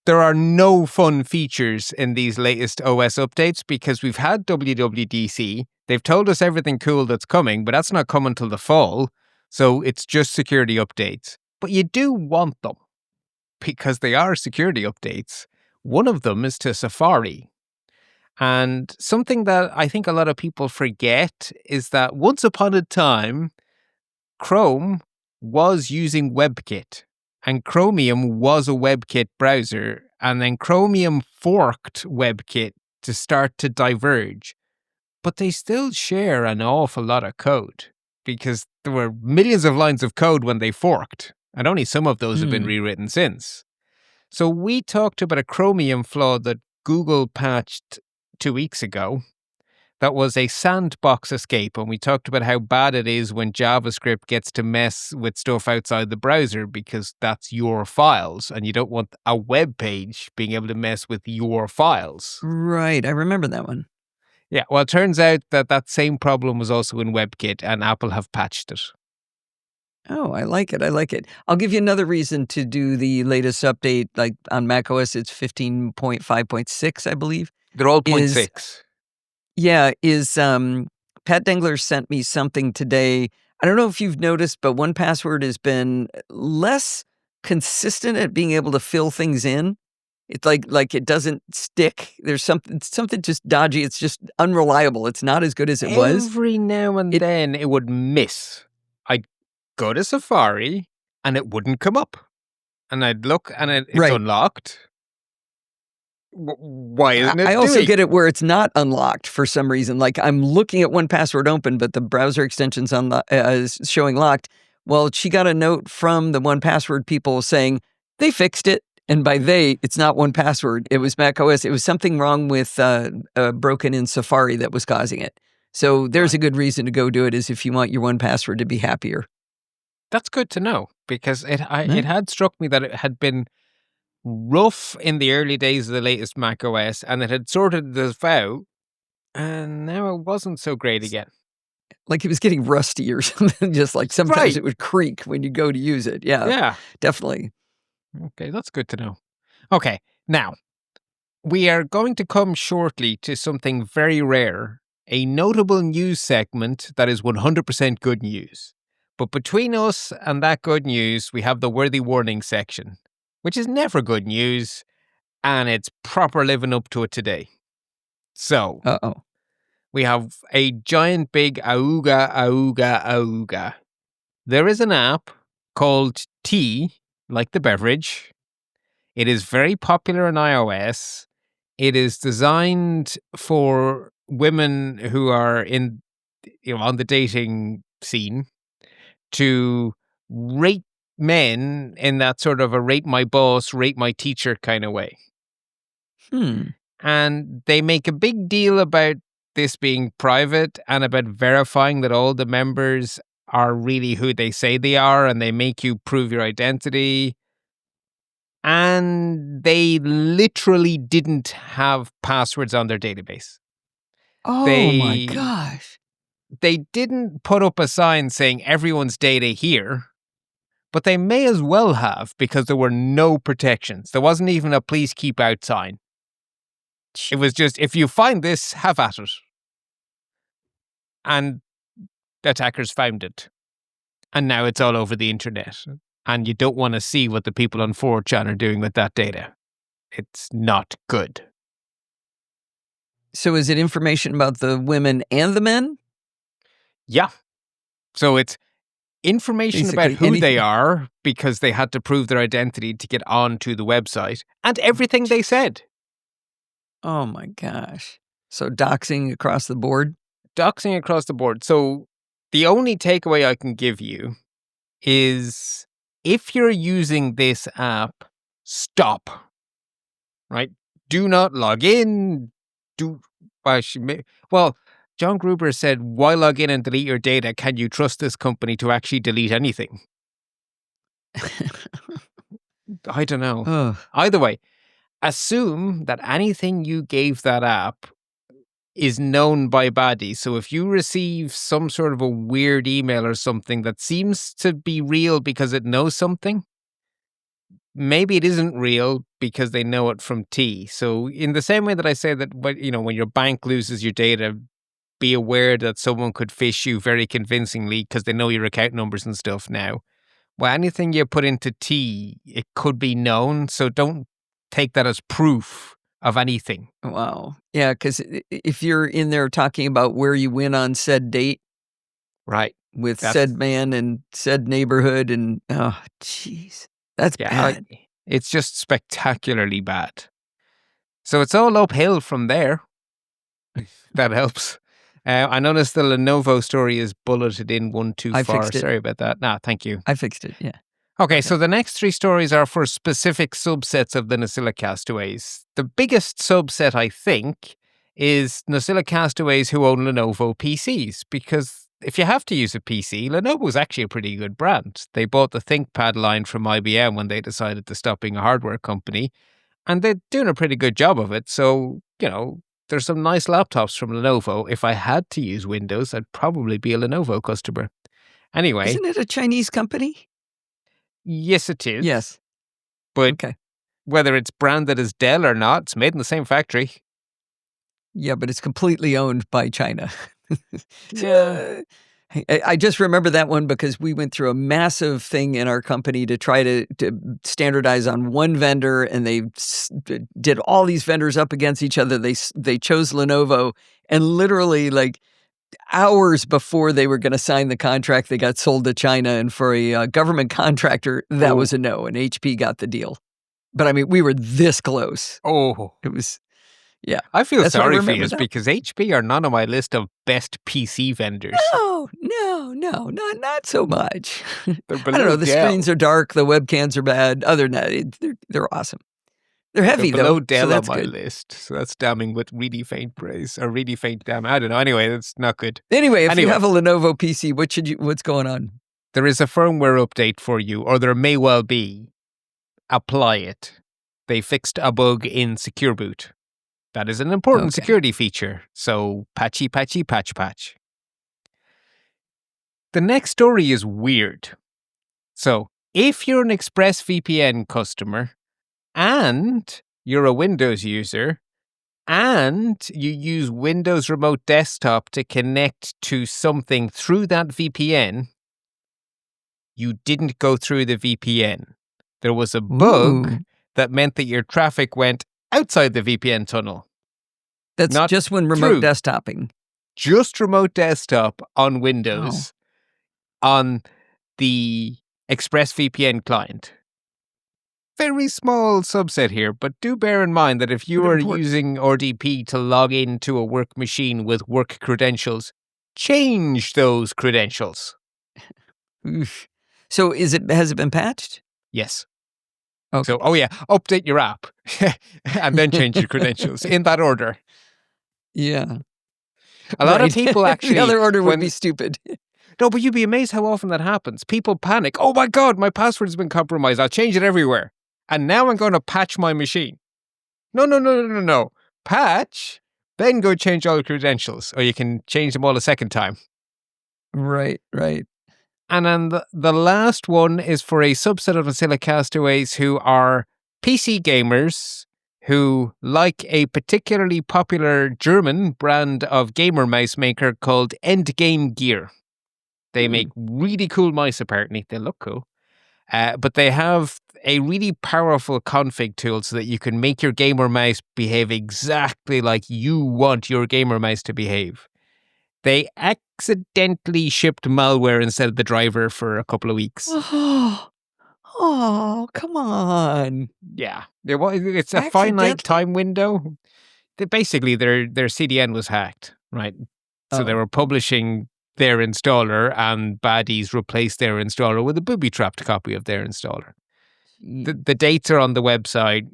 There are no fun features in these latest OS updates because we've had WWDC. They've told us everything cool that's coming, but that's not coming till the fall. So it's just security updates. But you do want them because they are security updates. One of them is to Safari. And something that I think a lot of people forget is that once upon a time, Chrome was using WebKit, and Chromium was a WebKit browser, and then Chromium forked WebKit to start to diverge. But they still share an awful lot of code because there were millions of lines of code when they forked, and only some of those have been rewritten since. So we talked about a Chromium flaw that Google patched 2 weeks ago. That was a sandbox escape, and we talked about how bad it is when JavaScript gets to mess with stuff outside the browser because that's your files, and you don't want a web page being able to mess with your files. Right. I remember that one. Yeah, well, it turns out that that same problem was also in WebKit, and Apple have patched it. Oh, I like it. I like it. I'll give you another reason to do the latest update. Like on macOS, it's 15.5.6, I believe. They're all 0.6. Yeah, Pat Dangler sent me something today. I don't know if you've noticed, but 1Password has been less consistent at being able to fill things in. It's like it doesn't stick. There's something just dodgy. It's just unreliable. It's not as good as it was. Every now and then it would miss. I'd go to Safari and it wouldn't come up. And I'd look and it's Right. unlocked. Why isn't it I also doing? get it where it's not unlocked for some reason. Like I'm looking at 1Password open, but the browser extension's is showing locked. Well, she got a note from the 1Password people saying they fixed it. And by they, it's not 1Password. It was macOS. It was something wrong with broken in Safari that was causing it. So there's a good reason to go do it is if you want your 1Password to be happier. That's good to know because it had struck me that it had been rough in the early days of the latest macOS and it had sorted this out and now it wasn't so great again. Like it was getting rusty or something, just like sometimes it would creak when you go to use it. Yeah, definitely. Okay, that's good to know. Okay, now, we are going to come shortly to something very rare, a notable news segment that is 100% good news. But between us and that good news, we have the worthy warning section, which is never good news, and it's proper living up to it today. So, we have a giant big auga, auga, auga. There is an app called Tea, like the beverage. It is very popular on iOS. It is designed for women who are on the dating scene to rate men in that sort of a rate my boss, rate my teacher kind of way. And they make a big deal about this being private and about verifying that all the members are really who they say they are, and they make you prove your identity. And they literally didn't have passwords on their database. Oh my gosh. They didn't put up a sign saying everyone's data here, but they may as well have because there were no protections. There wasn't even a please keep out sign. It was just, if you find this, have at it. And attackers found it. And now it's all over the internet. And you don't want to see what the people on 4chan are doing with that data. It's not good. So is it information about the women and the men? Yeah. So it's information Basically about who anything. they are because they had to prove their identity to get onto the website and everything they said. Oh my gosh. So doxing across the board? Doxing across the board. So the only takeaway I can give you is if you're using this app, stop. Right? Do not log in. Well, John Gruber said, why log in and delete your data? Can you trust this company to actually delete anything? I don't know. Either way, assume that anything you gave that app is known by baddies. So if you receive some sort of a weird email or something that seems to be real because it knows something, maybe it isn't real because they know it from T. So in the same way that I say that, when your bank loses your data, be aware that someone could phish you very convincingly because they know your account numbers and stuff now. Well, anything you put into T, it could be known. So don't take that as proof of anything. Wow. Yeah, because if you're in there talking about where you went on said date, Right. with said man and said neighborhood, and oh, jeez, that's bad. It's just spectacularly bad. So it's all uphill from there. That helps. I noticed the Lenovo story is bulleted in one too I far. fixed it. Sorry about that. No, thank you. I fixed it, yeah. Okay, so the next 3 stories are for specific subsets of the Nosilla castaways. The biggest subset, I think, is Nosilla castaways who own Lenovo PCs, because if you have to use a PC, Lenovo is actually a pretty good brand. They bought the ThinkPad line from IBM when they decided to stop being a hardware company, and they're doing a pretty good job of it. So, there's some nice laptops from Lenovo. If I had to use Windows, I'd probably be a Lenovo customer. Anyway. Isn't it a Chinese company? Yes, it is. Yes. But okay. Whether it's branded as Dell or not, it's made in the same factory. Yeah, but it's completely owned by China. Yeah. I just remember that one because we went through a massive thing in our company to try to standardize on one vendor, and they did all these vendors up against each other. They chose Lenovo, and literally like hours before they were going to sign the contract, they got sold to China, and for a government contractor, that was a no, and HP got the deal. But I mean, we were this close. Oh. It was... Yeah. I feel sorry for you because HP are not on my list of best PC vendors. No, not so much. They're I don't know. The screens are dark. The webcams are bad. Other than that, they're awesome. They're heavy, they're below Dell so that's on my good. list. So that's damning with really faint praise or really faint damn. I don't know. Anyway, that's not good. Anyway, if you have a Lenovo PC, what's going on? There is a firmware update for you, or there may well be. Apply it. They fixed a bug in Secure Boot. That is an important security feature, so patch. The next story is weird. So, if you're an ExpressVPN customer, and you're a Windows user, and you use Windows Remote Desktop to connect to something through that VPN, you didn't go through the VPN. There was a bug that meant that your traffic went outside the VPN tunnel. That's not just when remote desktoping. Just remote desktop on Windows on the ExpressVPN client. Very small subset here, but do bear in mind that if you are using RDP to log into a work machine with work credentials, change those credentials. So has it been patched? Yes. Okay. So, update your app and then change your credentials in that order. Yeah. A lot of people actually... The other order would be stupid. No, but you'd be amazed how often that happens. People panic. Oh my God, my password's been compromised. I'll change it everywhere. And now I'm going to patch my machine. No. Patch, then go change all the credentials. Or you can change them all a second time. Right. And then the last one is for a subset of Nosilla castaways who are PC gamers who like a particularly popular German brand of gamer mouse maker called Endgame Gear. They make really cool mice, apparently. They look cool. But they have a really powerful config tool so that you can make your gamer mouse behave exactly like you want your gamer mouse to behave. They accidentally shipped malware instead of the driver for a couple of weeks. Oh, come on. Yeah. It's a finite time window. Basically, their CDN was hacked, right? So they were publishing their installer, and baddies replaced their installer with a booby-trapped copy of their installer. The dates are on the website.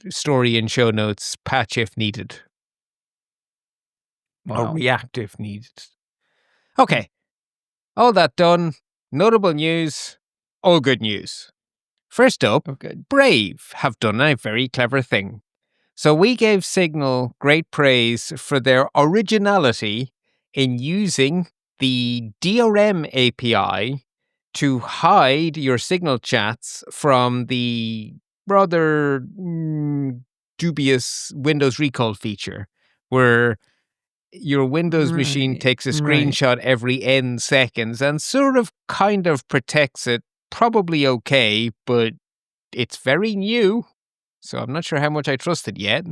Story in show notes. Patch if needed. Or react if needed. Okay. All that done. Notable news. All good news. First up, Brave have done a very clever thing. So we gave Signal great praise for their originality in using the DRM API to hide your Signal chats from the rather dubious Windows recall feature, where your Windows machine takes a screenshot every n seconds and sort of kind of protects it. Probably okay, but it's very new, so I'm not sure how much I trust it yet.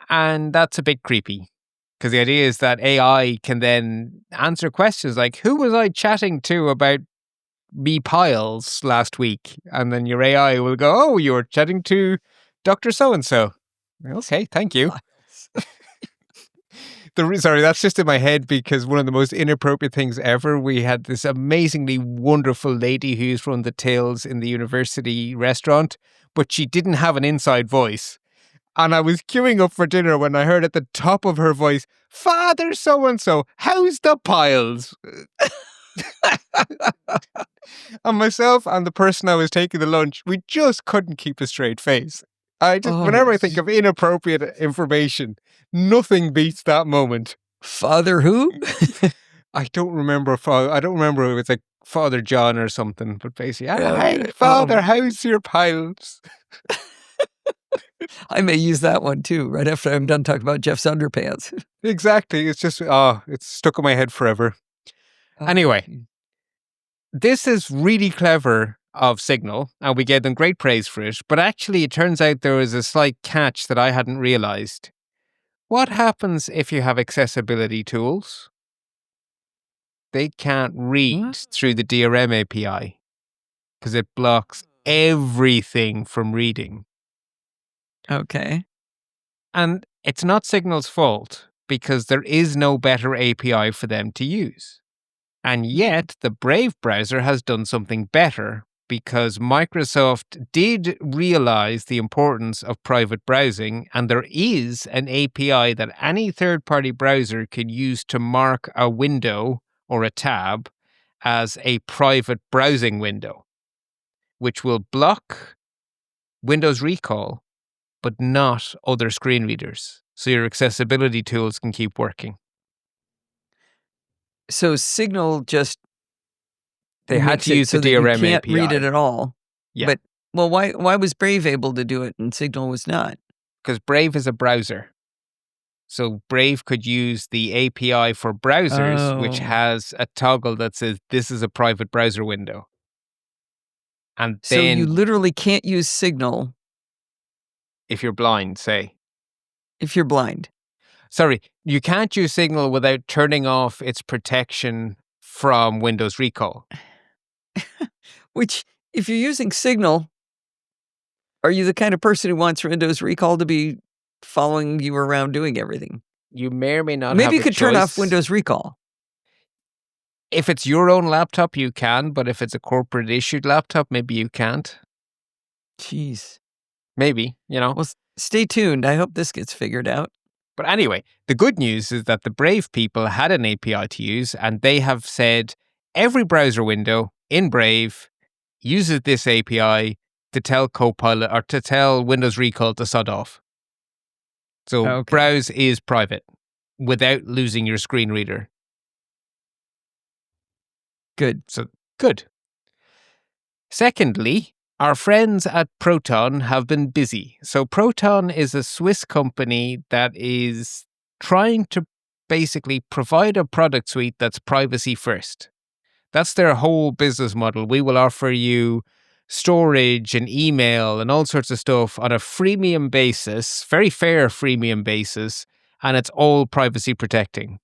And that's a bit creepy, because the idea is that AI can then answer questions like, who was I chatting to about me piles last week? And then your AI will go, oh, you were chatting to Dr. So-and-so. Okay, thank you. Sorry, that's just in my head because one of the most inappropriate things ever, we had this amazingly wonderful lady who's run the tills in the university restaurant, but she didn't have an inside voice. And I was queuing up for dinner when I heard at the top of her voice, Father so-and-so, how's the piles? And myself and the person I was taking the lunch, we just couldn't keep a straight face. Whenever I think of inappropriate information, nothing beats that moment. Father who? I don't remember if it was like Father John or something, but basically, Okay. hey, Father, how's your piles? I may use that one too, right after I'm done talking about Jeff's underpants. Exactly. It's just, it's stuck in my head forever. Anyway, this is really clever of Signal, and we gave them great praise for it, but actually it turns out there was a slight catch that I hadn't realized. What happens if you have accessibility tools? They can't read through the DRM API because it blocks everything from reading. Okay. And it's not Signal's fault because there is no better API for them to use. And yet the Brave browser has done something better because Microsoft did realize the importance of private browsing, and there is an API that any third-party browser can use to mark a window or a tab as a private browsing window, which will block Windows Recall, but not other screen readers. So your accessibility tools can keep working. So Signal just They had makes to it use so the that DRM you can't API. read it at all. Yeah. But, well, why was Brave able to do it and Signal was not? Because Brave is a browser. So Brave could use the API for browsers, which Oh. has a toggle that says this is a private browser window. And So then you literally can't use Signal if you're blind, say. if you're blind. Sorry, you can't use Signal without turning off its protection from Windows Recall. Which, if you're using Signal, are you the kind of person who wants Windows Recall to be following you around doing everything? You may or may not have Maybe you a could turn off choice. Windows Recall. If it's your own laptop, you can, but if it's a corporate issued laptop, maybe you can't. Jeez. Maybe, you know. Well, stay tuned. I hope this gets figured out. But anyway, the good news is that the Brave people had an API to use, and they have said every browser window in Brave uses this API to tell Copilot or to tell Windows Recall to sod off. So Okay. browse is private without losing your screen reader. Good. So good. Secondly, our friends at Proton have been busy. So Proton is a Swiss company that is trying to basically provide a product suite that's privacy first. That's their whole business model. We will offer you storage and email and all sorts of stuff on a freemium basis, very fair freemium basis, and it's all privacy protecting.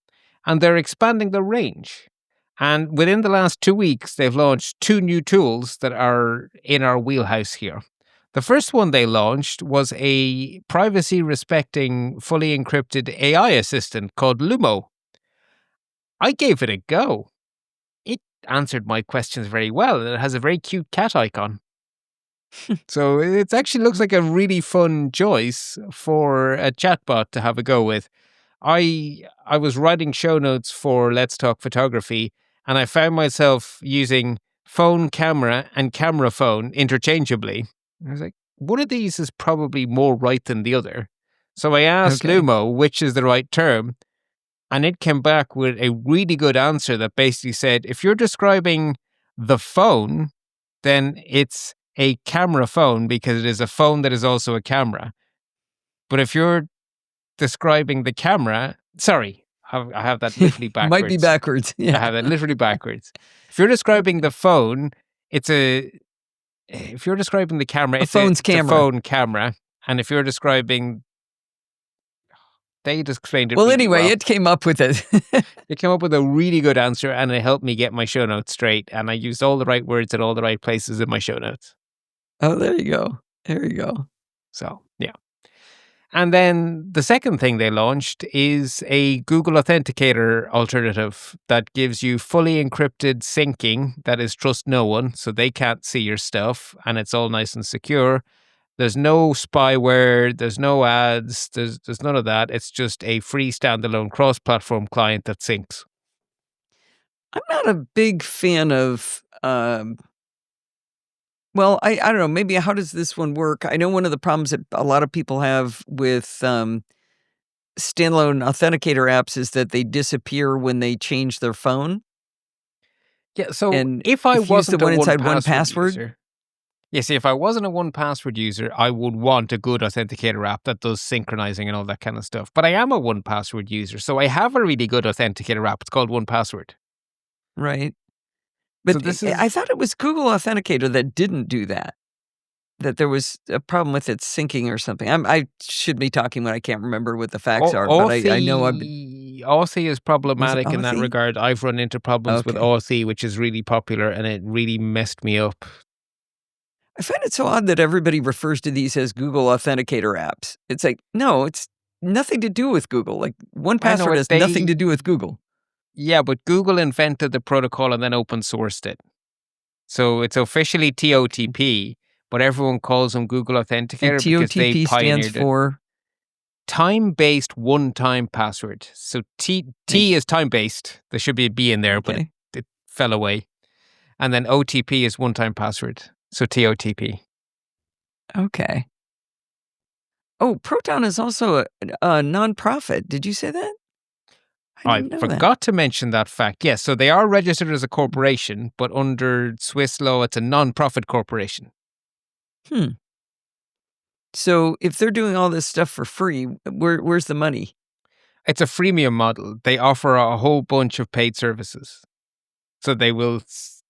And they're expanding the range. And within the last 2 weeks, they've launched 2 new tools that are in our wheelhouse here. The first one they launched was a privacy-respecting, fully encrypted AI assistant called Lumo. I gave it a go. It answered my questions very well, and it has a very cute cat icon. So it actually looks like a really fun choice for a chatbot to have a go with. I was writing show notes for Let's Talk Photography, and I found myself using phone camera and camera phone interchangeably. I was like, one of these is probably more right than the other. So I asked Lumo which is the right term, and it came back with a really good answer that basically said, if you're describing the phone, then it's a camera phone because it is a phone that is also a camera. But if you're describing the camera, sorry, I have that literally backwards. Might be backwards. Yeah. I have that literally backwards. If you're describing the phone, it's a if you're describing the camera, A phone's it's a camera. phone camera. And if you're describing, they just explained it Well, really anyway, well. it came up with it. It came up with a really good answer, and it helped me get my show notes straight. And I used all the right words at all the right places in my show notes. Oh, there you go. There you go. So, yeah. And then the second thing they launched is a Google Authenticator alternative that gives you fully encrypted syncing that is trust no one, so they can't see your stuff, and it's all nice and secure. There's no spyware, there's no ads, there's none of that. It's just a free standalone cross-platform client that syncs. I'm not a big fan of, well, I don't know, maybe how does this one work? I know one of the problems that a lot of people have with standalone authenticator apps is that they disappear when they change their phone. Yeah, so And if I if you use the wasn't a one inside 1Password one-password user, yeah, see, if I wasn't a 1Password user, I would want a good authenticator app that does synchronizing and all that kind of stuff. But I am a 1Password user, so I have a really good authenticator app. It's called 1Password. Right. But So this I is- thought it was Google Authenticator that didn't do that. That there was a problem with its syncing or something. I should be talking when I can't remember what the facts are, but I know I've been... Authy is problematic in that Authy? regard. I've run into problems with Okay. Authy, which is really popular, and it really messed me up. I find it so odd that everybody refers to these as Google Authenticator apps. It's like, no, it's nothing to do with Google. Like 1Password has nothing to do with Google. Yeah, but Google invented the protocol and then open sourced it. So it's officially TOTP, but everyone calls them Google Authenticator And because they TOTP pioneered stands it. for... Time-based one-time password. So T is time-based. There should be a B in there, but Okay. it fell away. And then OTP is one-time password. So TOTP. Okay. Oh, Proton is also a nonprofit. Did you say that? I didn't know forgot to mention that fact. Yes, so they are registered as a corporation, but under Swiss law, it's a non-profit corporation. So if they're doing all this stuff for free, where's the money? It's a freemium model. They offer a whole bunch of paid services. So they will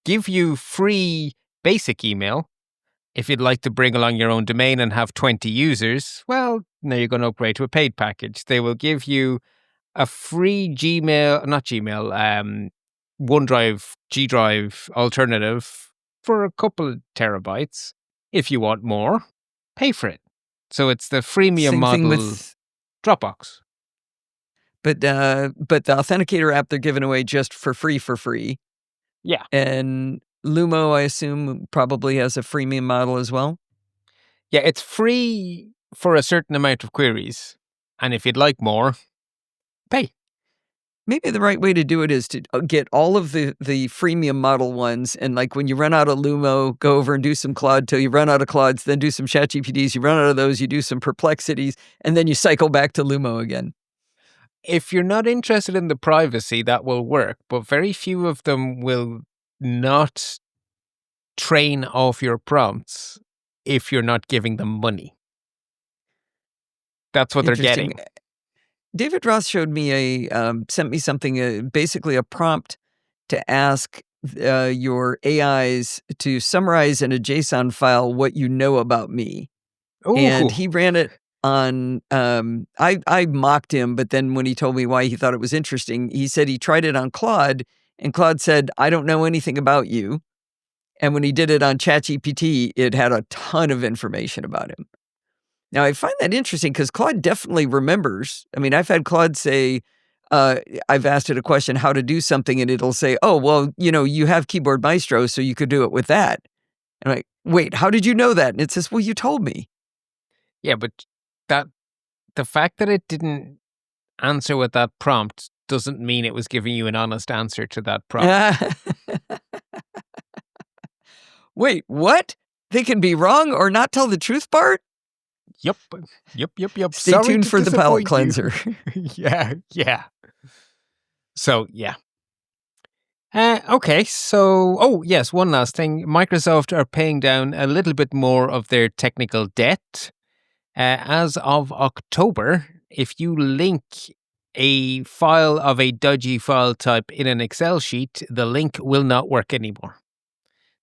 give you free basic email. If you'd like to bring along your own domain and have 20 users, well, now you're going to upgrade to a paid package. They will give you a free OneDrive, G Drive alternative for a couple of terabytes. If you want more, pay for it. So it's the freemium Same model thing with... Dropbox. But the Authenticator app they're giving away just for free. Yeah. And Lumo, I assume, probably has a freemium model as well. Yeah, it's free for a certain amount of queries. And if you'd like more, pay. Maybe the right way to do it is to get all of the freemium model ones, and like when you run out of Lumo, go over and do some Claude till you run out of Claudes, then do some ChatGPTs, you run out of those, you do some Perplexities, and then you cycle back to Lumo again. If you're not interested in the privacy, that will work, but very few of them will not train off your prompts if you're not giving them money. That's what they're Interesting. getting. David Ross showed me sent me something, basically a prompt to ask your AIs to summarize in a JSON file what you know about me. Ooh. And he ran it on, I mocked him, but then when he told me why he thought it was interesting, he said he tried it on Claude, and Claude said, I don't know anything about you. And when he did it on ChatGPT, it had a ton of information about him. Now, I find that interesting because Claude definitely remembers. I mean, I've had Claude say, I've asked it a question, how to do something, and it'll say, oh, well, you have Keyboard Maestro, so you could do it with that. And I'm like, wait, how did you know that? And it says, well, you told me. Yeah, but the fact that it didn't answer with that prompt doesn't mean it was giving you an honest answer to that prompt. Wait, what? They can be wrong or not tell the truth, Bart? Yep. Stay Sorry tuned to for the palate disappoint you. cleanser. Yeah. So, yeah. Okay, so, yes, one last thing. Microsoft are paying down a little bit more of their technical debt. As of October, if you link a file of a dodgy file type in an Excel sheet, the link will not work anymore.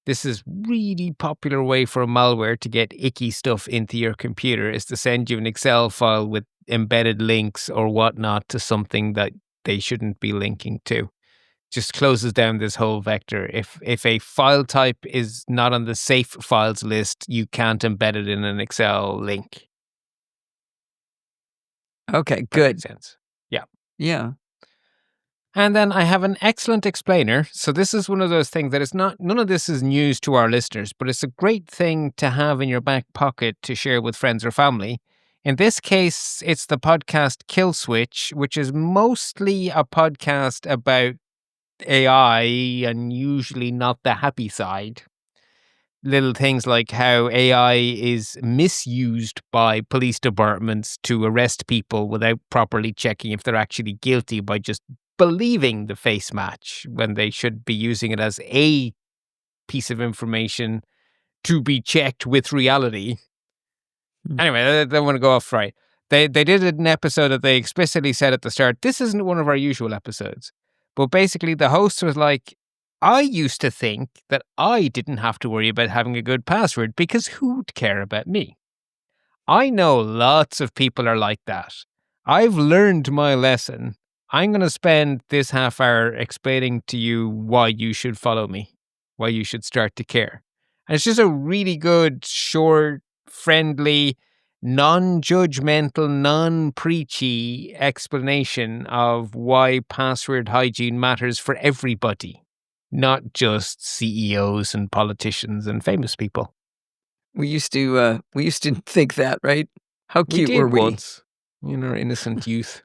this is really popular way for a malware to get icky stuff into your computer is to send you an Excel file with embedded links or whatnot to something that they shouldn't be linking to. Just closes down this whole vector. If a file type is not on the safe files list, you can't embed it in an Excel link. Okay, That good. makes sense. Yeah. And then I have an excellent explainer. So this is one of those things that none of this is news to our listeners, but it's a great thing to have in your back pocket to share with friends or family. In this case, it's the podcast Kill Switch, which is mostly a podcast about AI and usually not the happy side. Little things like how AI is misused by police departments to arrest people without properly checking if they're actually guilty by just believing the face match when they should be using it as a piece of information to be checked with reality. Anyway, I don't want to go off right. They did an episode that they explicitly said at the start, this isn't one of our usual episodes. But basically the host was like, I used to think that I didn't have to worry about having a good password because who'd care about me? I know lots of people are like that. I've learned my lesson. I'm going to spend this half hour explaining to you why you should follow me, why you should start to care. And it's just a really good, short, friendly, non-judgmental, non-preachy explanation of why password hygiene matters for everybody, not just CEOs and politicians and famous people. We used to think that, right? How cute were we? Once in our innocent youth.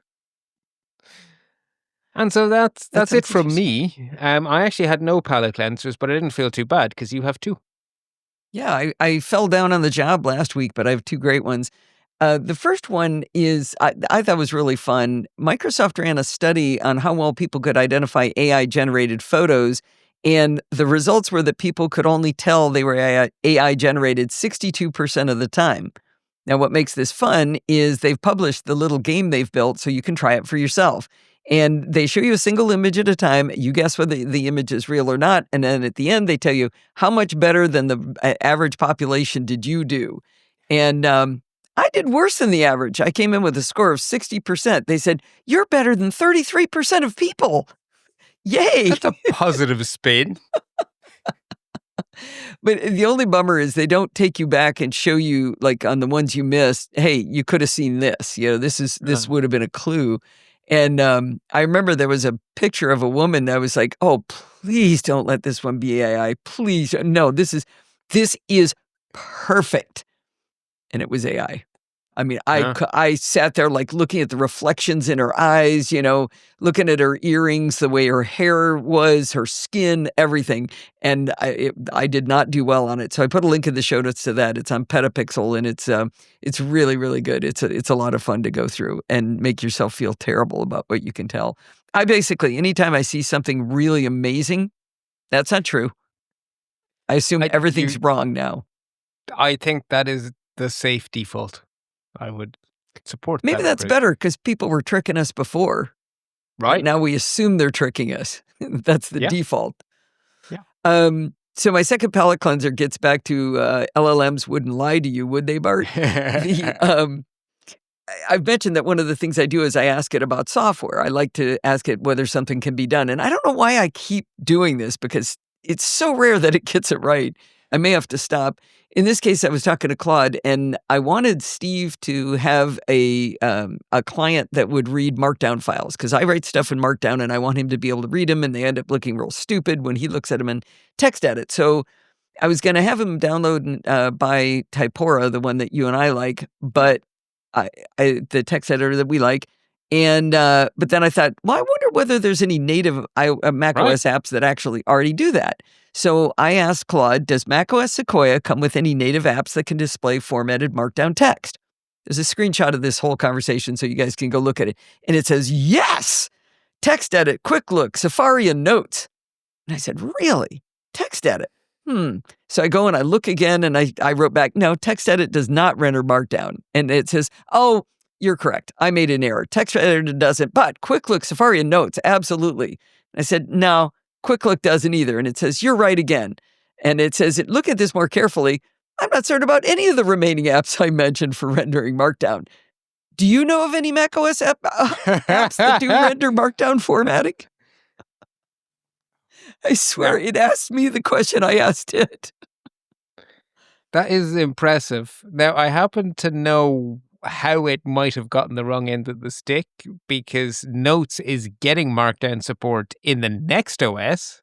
And so that's That's it from interesting. me. I actually had no palate cleansers, but I didn't feel too bad because you have two. Yeah, I fell down on the job last week, but I have two great ones. The first one is I thought was really fun. Microsoft ran a study on how well people could identify AI-generated photos, and the results were that people could only tell they were AI-generated 62% of the time. Now, what makes this fun is they've published the little game they've built so you can try it for yourself. And they show you a single image at a time. You guess whether the image is real or not. And then at the end, they tell you how much better than the average population did you do. And I did worse than the average. I came in with a score of 60%. They said, you're better than 33% of people. Yay. That's a positive spin. But the only bummer is they don't take you back and show you, like on the ones you missed, hey, you could have seen this. You know, this would have been a clue. And I remember there was a picture of a woman that was like, oh, please don't let this one be AI. Please. No, this is perfect. And it was AI. I mean, I sat there like looking at the reflections in her eyes, you know, looking at her earrings, the way her hair was, her skin, everything. And I did not do well on it. So I put a link in the show notes to that. It's on Petapixel, and it's really, really good. It's a lot of fun to go through and make yourself feel terrible about what you can tell. I basically, anytime I see something really amazing, that's not true. I assume everything's wrong now. I think that is the safe default. I would support that. Maybe that's better because people were tricking us before. Right. Now we assume they're tricking us. That's the default. Yeah. So my second palate cleanser gets back to LLMs wouldn't lie to you, would they, Bart? I've mentioned that one of the things I do is I ask it about software. I like to ask it whether something can be done. And I don't know why I keep doing this because it's so rare that it gets it right. I may have to stop. In this case, I was talking to Claude, and I wanted Steve to have a client that would read Markdown files, because I write stuff in Markdown, and I want him to be able to read them, and they end up looking real stupid when he looks at them and text edit. So I was going to have him download by Typora, the one that you and I like, but the text editor that we like. And but then I thought, well, I wonder whether there's any native macOS apps that actually already do that. So I asked Claude, does macOS Sequoia come with any native apps that can display formatted Markdown text? There's a screenshot of this whole conversation so you guys can go look at it. And it says, yes, text edit, quick look, Safari, and notes. And I said, really? Text edit? So I go and I look again, and I wrote back, no, text edit does not render Markdown. And it says, oh, you're correct. I made an error. Text editor doesn't, but quick look, Safari, and notes, absolutely. And I said, no, quick look doesn't either. And it says, you're right again. And it says, look at this more carefully. I'm not certain about any of the remaining apps I mentioned for rendering Markdown. Do you know of any macOS apps that do render Markdown formatting? I swear it asked me the question I asked it. That is impressive. Now, I happen to know how it might have gotten the wrong end of the stick because Notes is getting Markdown support in the next OS.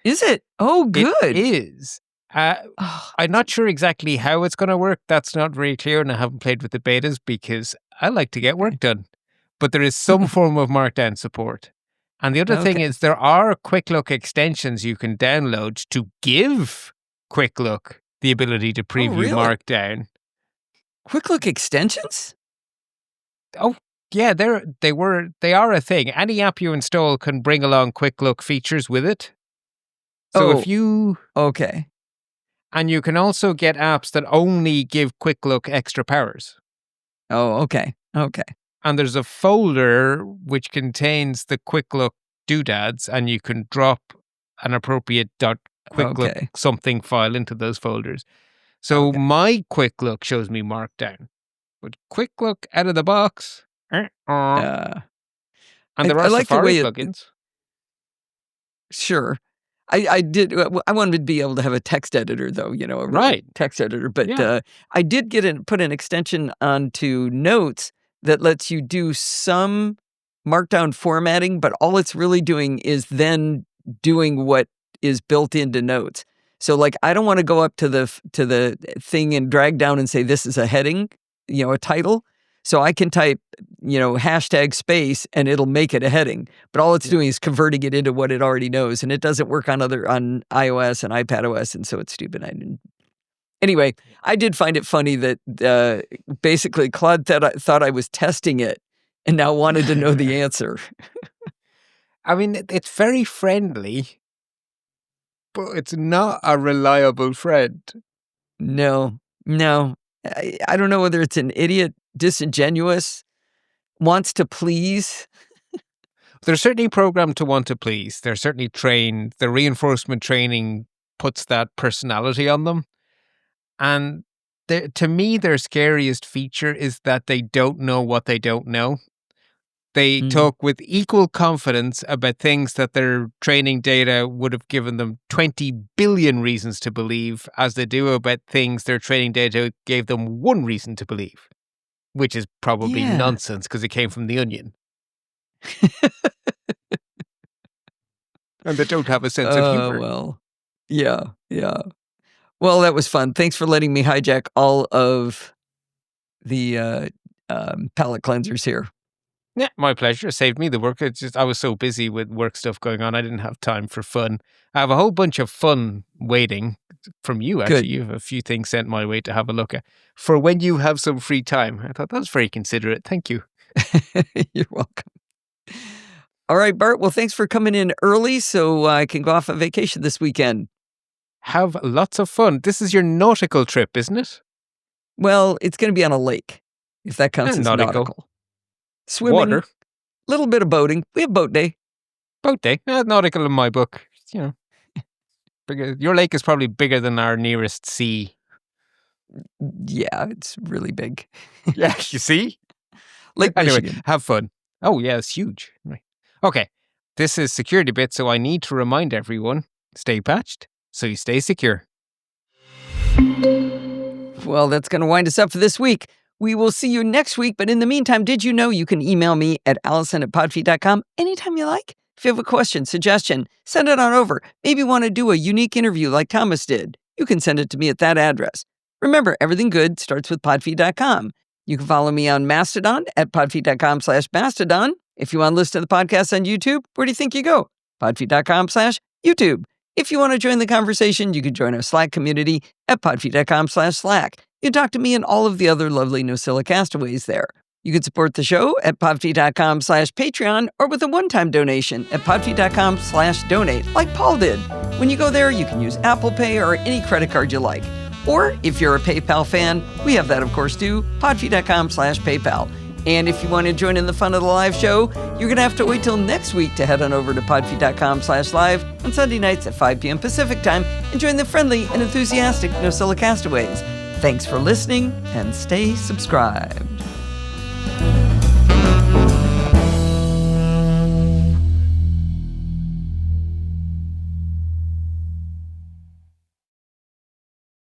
Is it? Oh, good. It is. I'm not sure exactly how it's going to work. That's not very clear, and I haven't played with the betas because I like to get work done. But there is some form of Markdown support. And the other thing is there are Quick Look extensions you can download to give Quick Look the ability to preview Markdown. Quick Look extensions? Oh, yeah, they are a thing. Any app you install can bring along Quick Look features with it. So if you... Okay. And you can also get apps that only give Quick Look extra powers. Oh, okay. Okay. And there's a folder which contains the Quick Look doodads, and you can drop an appropriate .quick look something file into those folders. So my Quick Look shows me Markdown. But Quick Look out of the box. And there are like Safari plugins. Sure. I wanted to be able to have a text editor, though, a text editor. But I did put an extension onto Notes that lets you do some Markdown formatting, but all it's really doing is then doing what is built into Notes. So, like, I don't want to go up to the thing and drag down and say this is a heading, a title. So I can type, hashtag space and it'll make it a heading. But all it's doing is converting it into what it already knows. And it doesn't work on iOS and iPadOS. And so it's stupid. Anyway, I did find it funny that basically Claude thought I was testing it and now wanted to know the answer. I mean, it's very friendly, but it's not a reliable friend. No. I don't know whether it's an idiot, disingenuous, wants to please. They're certainly programmed to want to please. They're certainly trained. The reinforcement training puts that personality on them. And to me, their scariest feature is that they don't know what they don't know. They talk with equal confidence about things that their training data would have given them 20 billion reasons to believe, as they do about things their training data gave them one reason to believe, which is probably nonsense because it came from the Onion. And they don't have a sense of humor. Well, yeah. Well, that was fun. Thanks for letting me hijack all of the palette cleansers here. Yeah, my pleasure. It saved me the work. It's just I was so busy with work stuff going on, I didn't have time for fun. I have a whole bunch of fun waiting from you, actually. Good. You have a few things sent my way to have a look at for when you have some free time. I thought that was very considerate. Thank you. You're welcome. All right, Bart. Well, thanks for coming in early so I can go off on vacation this weekend. Have lots of fun. This is your nautical trip, isn't it? Well, it's going to be on a lake, if that counts as nautical. Swimming, water, little bit of boating. We have boat day. Boat day. Nautical in my book. Bigger. Your lake is probably bigger than our nearest sea. Yeah, it's really big. Yeah, you see? Lake Michigan. Anyway, have fun. Oh, yeah, it's huge. Right. Okay, this is Security Bit, so I need to remind everyone, stay patched so you stay secure. Well, that's going to wind us up for this week. We will see you next week, but in the meantime, did you know you can email me at allison@podfeet.com anytime you like? If you have a question, suggestion, send it on over. Maybe want to do a unique interview like Thomas did. You can send it to me at that address. Remember, everything good starts with podfeet.com. You can follow me on Mastodon at podfeet.com/Mastodon. If you want to listen to the podcast on YouTube, where do you think you go? podfeet.com/YouTube. If you want to join the conversation, you can join our Slack community at podfeet.com/Slack. You can talk to me and all of the other lovely Nosilla castaways there. You can support the show at podfeet.com/Patreon or with a one-time donation at podfeet.com/donate, like Paul did. When you go there, you can use Apple Pay or any credit card you like. Or if you're a PayPal fan, we have that, of course, too, podfeet.com/PayPal. And if you want to join in the fun of the live show, you're going to have to wait till next week to head on over to podfeet.com/live on Sunday nights at 5 p.m. Pacific time and join the friendly and enthusiastic Nosilla Castaways. Thanks for listening and stay subscribed.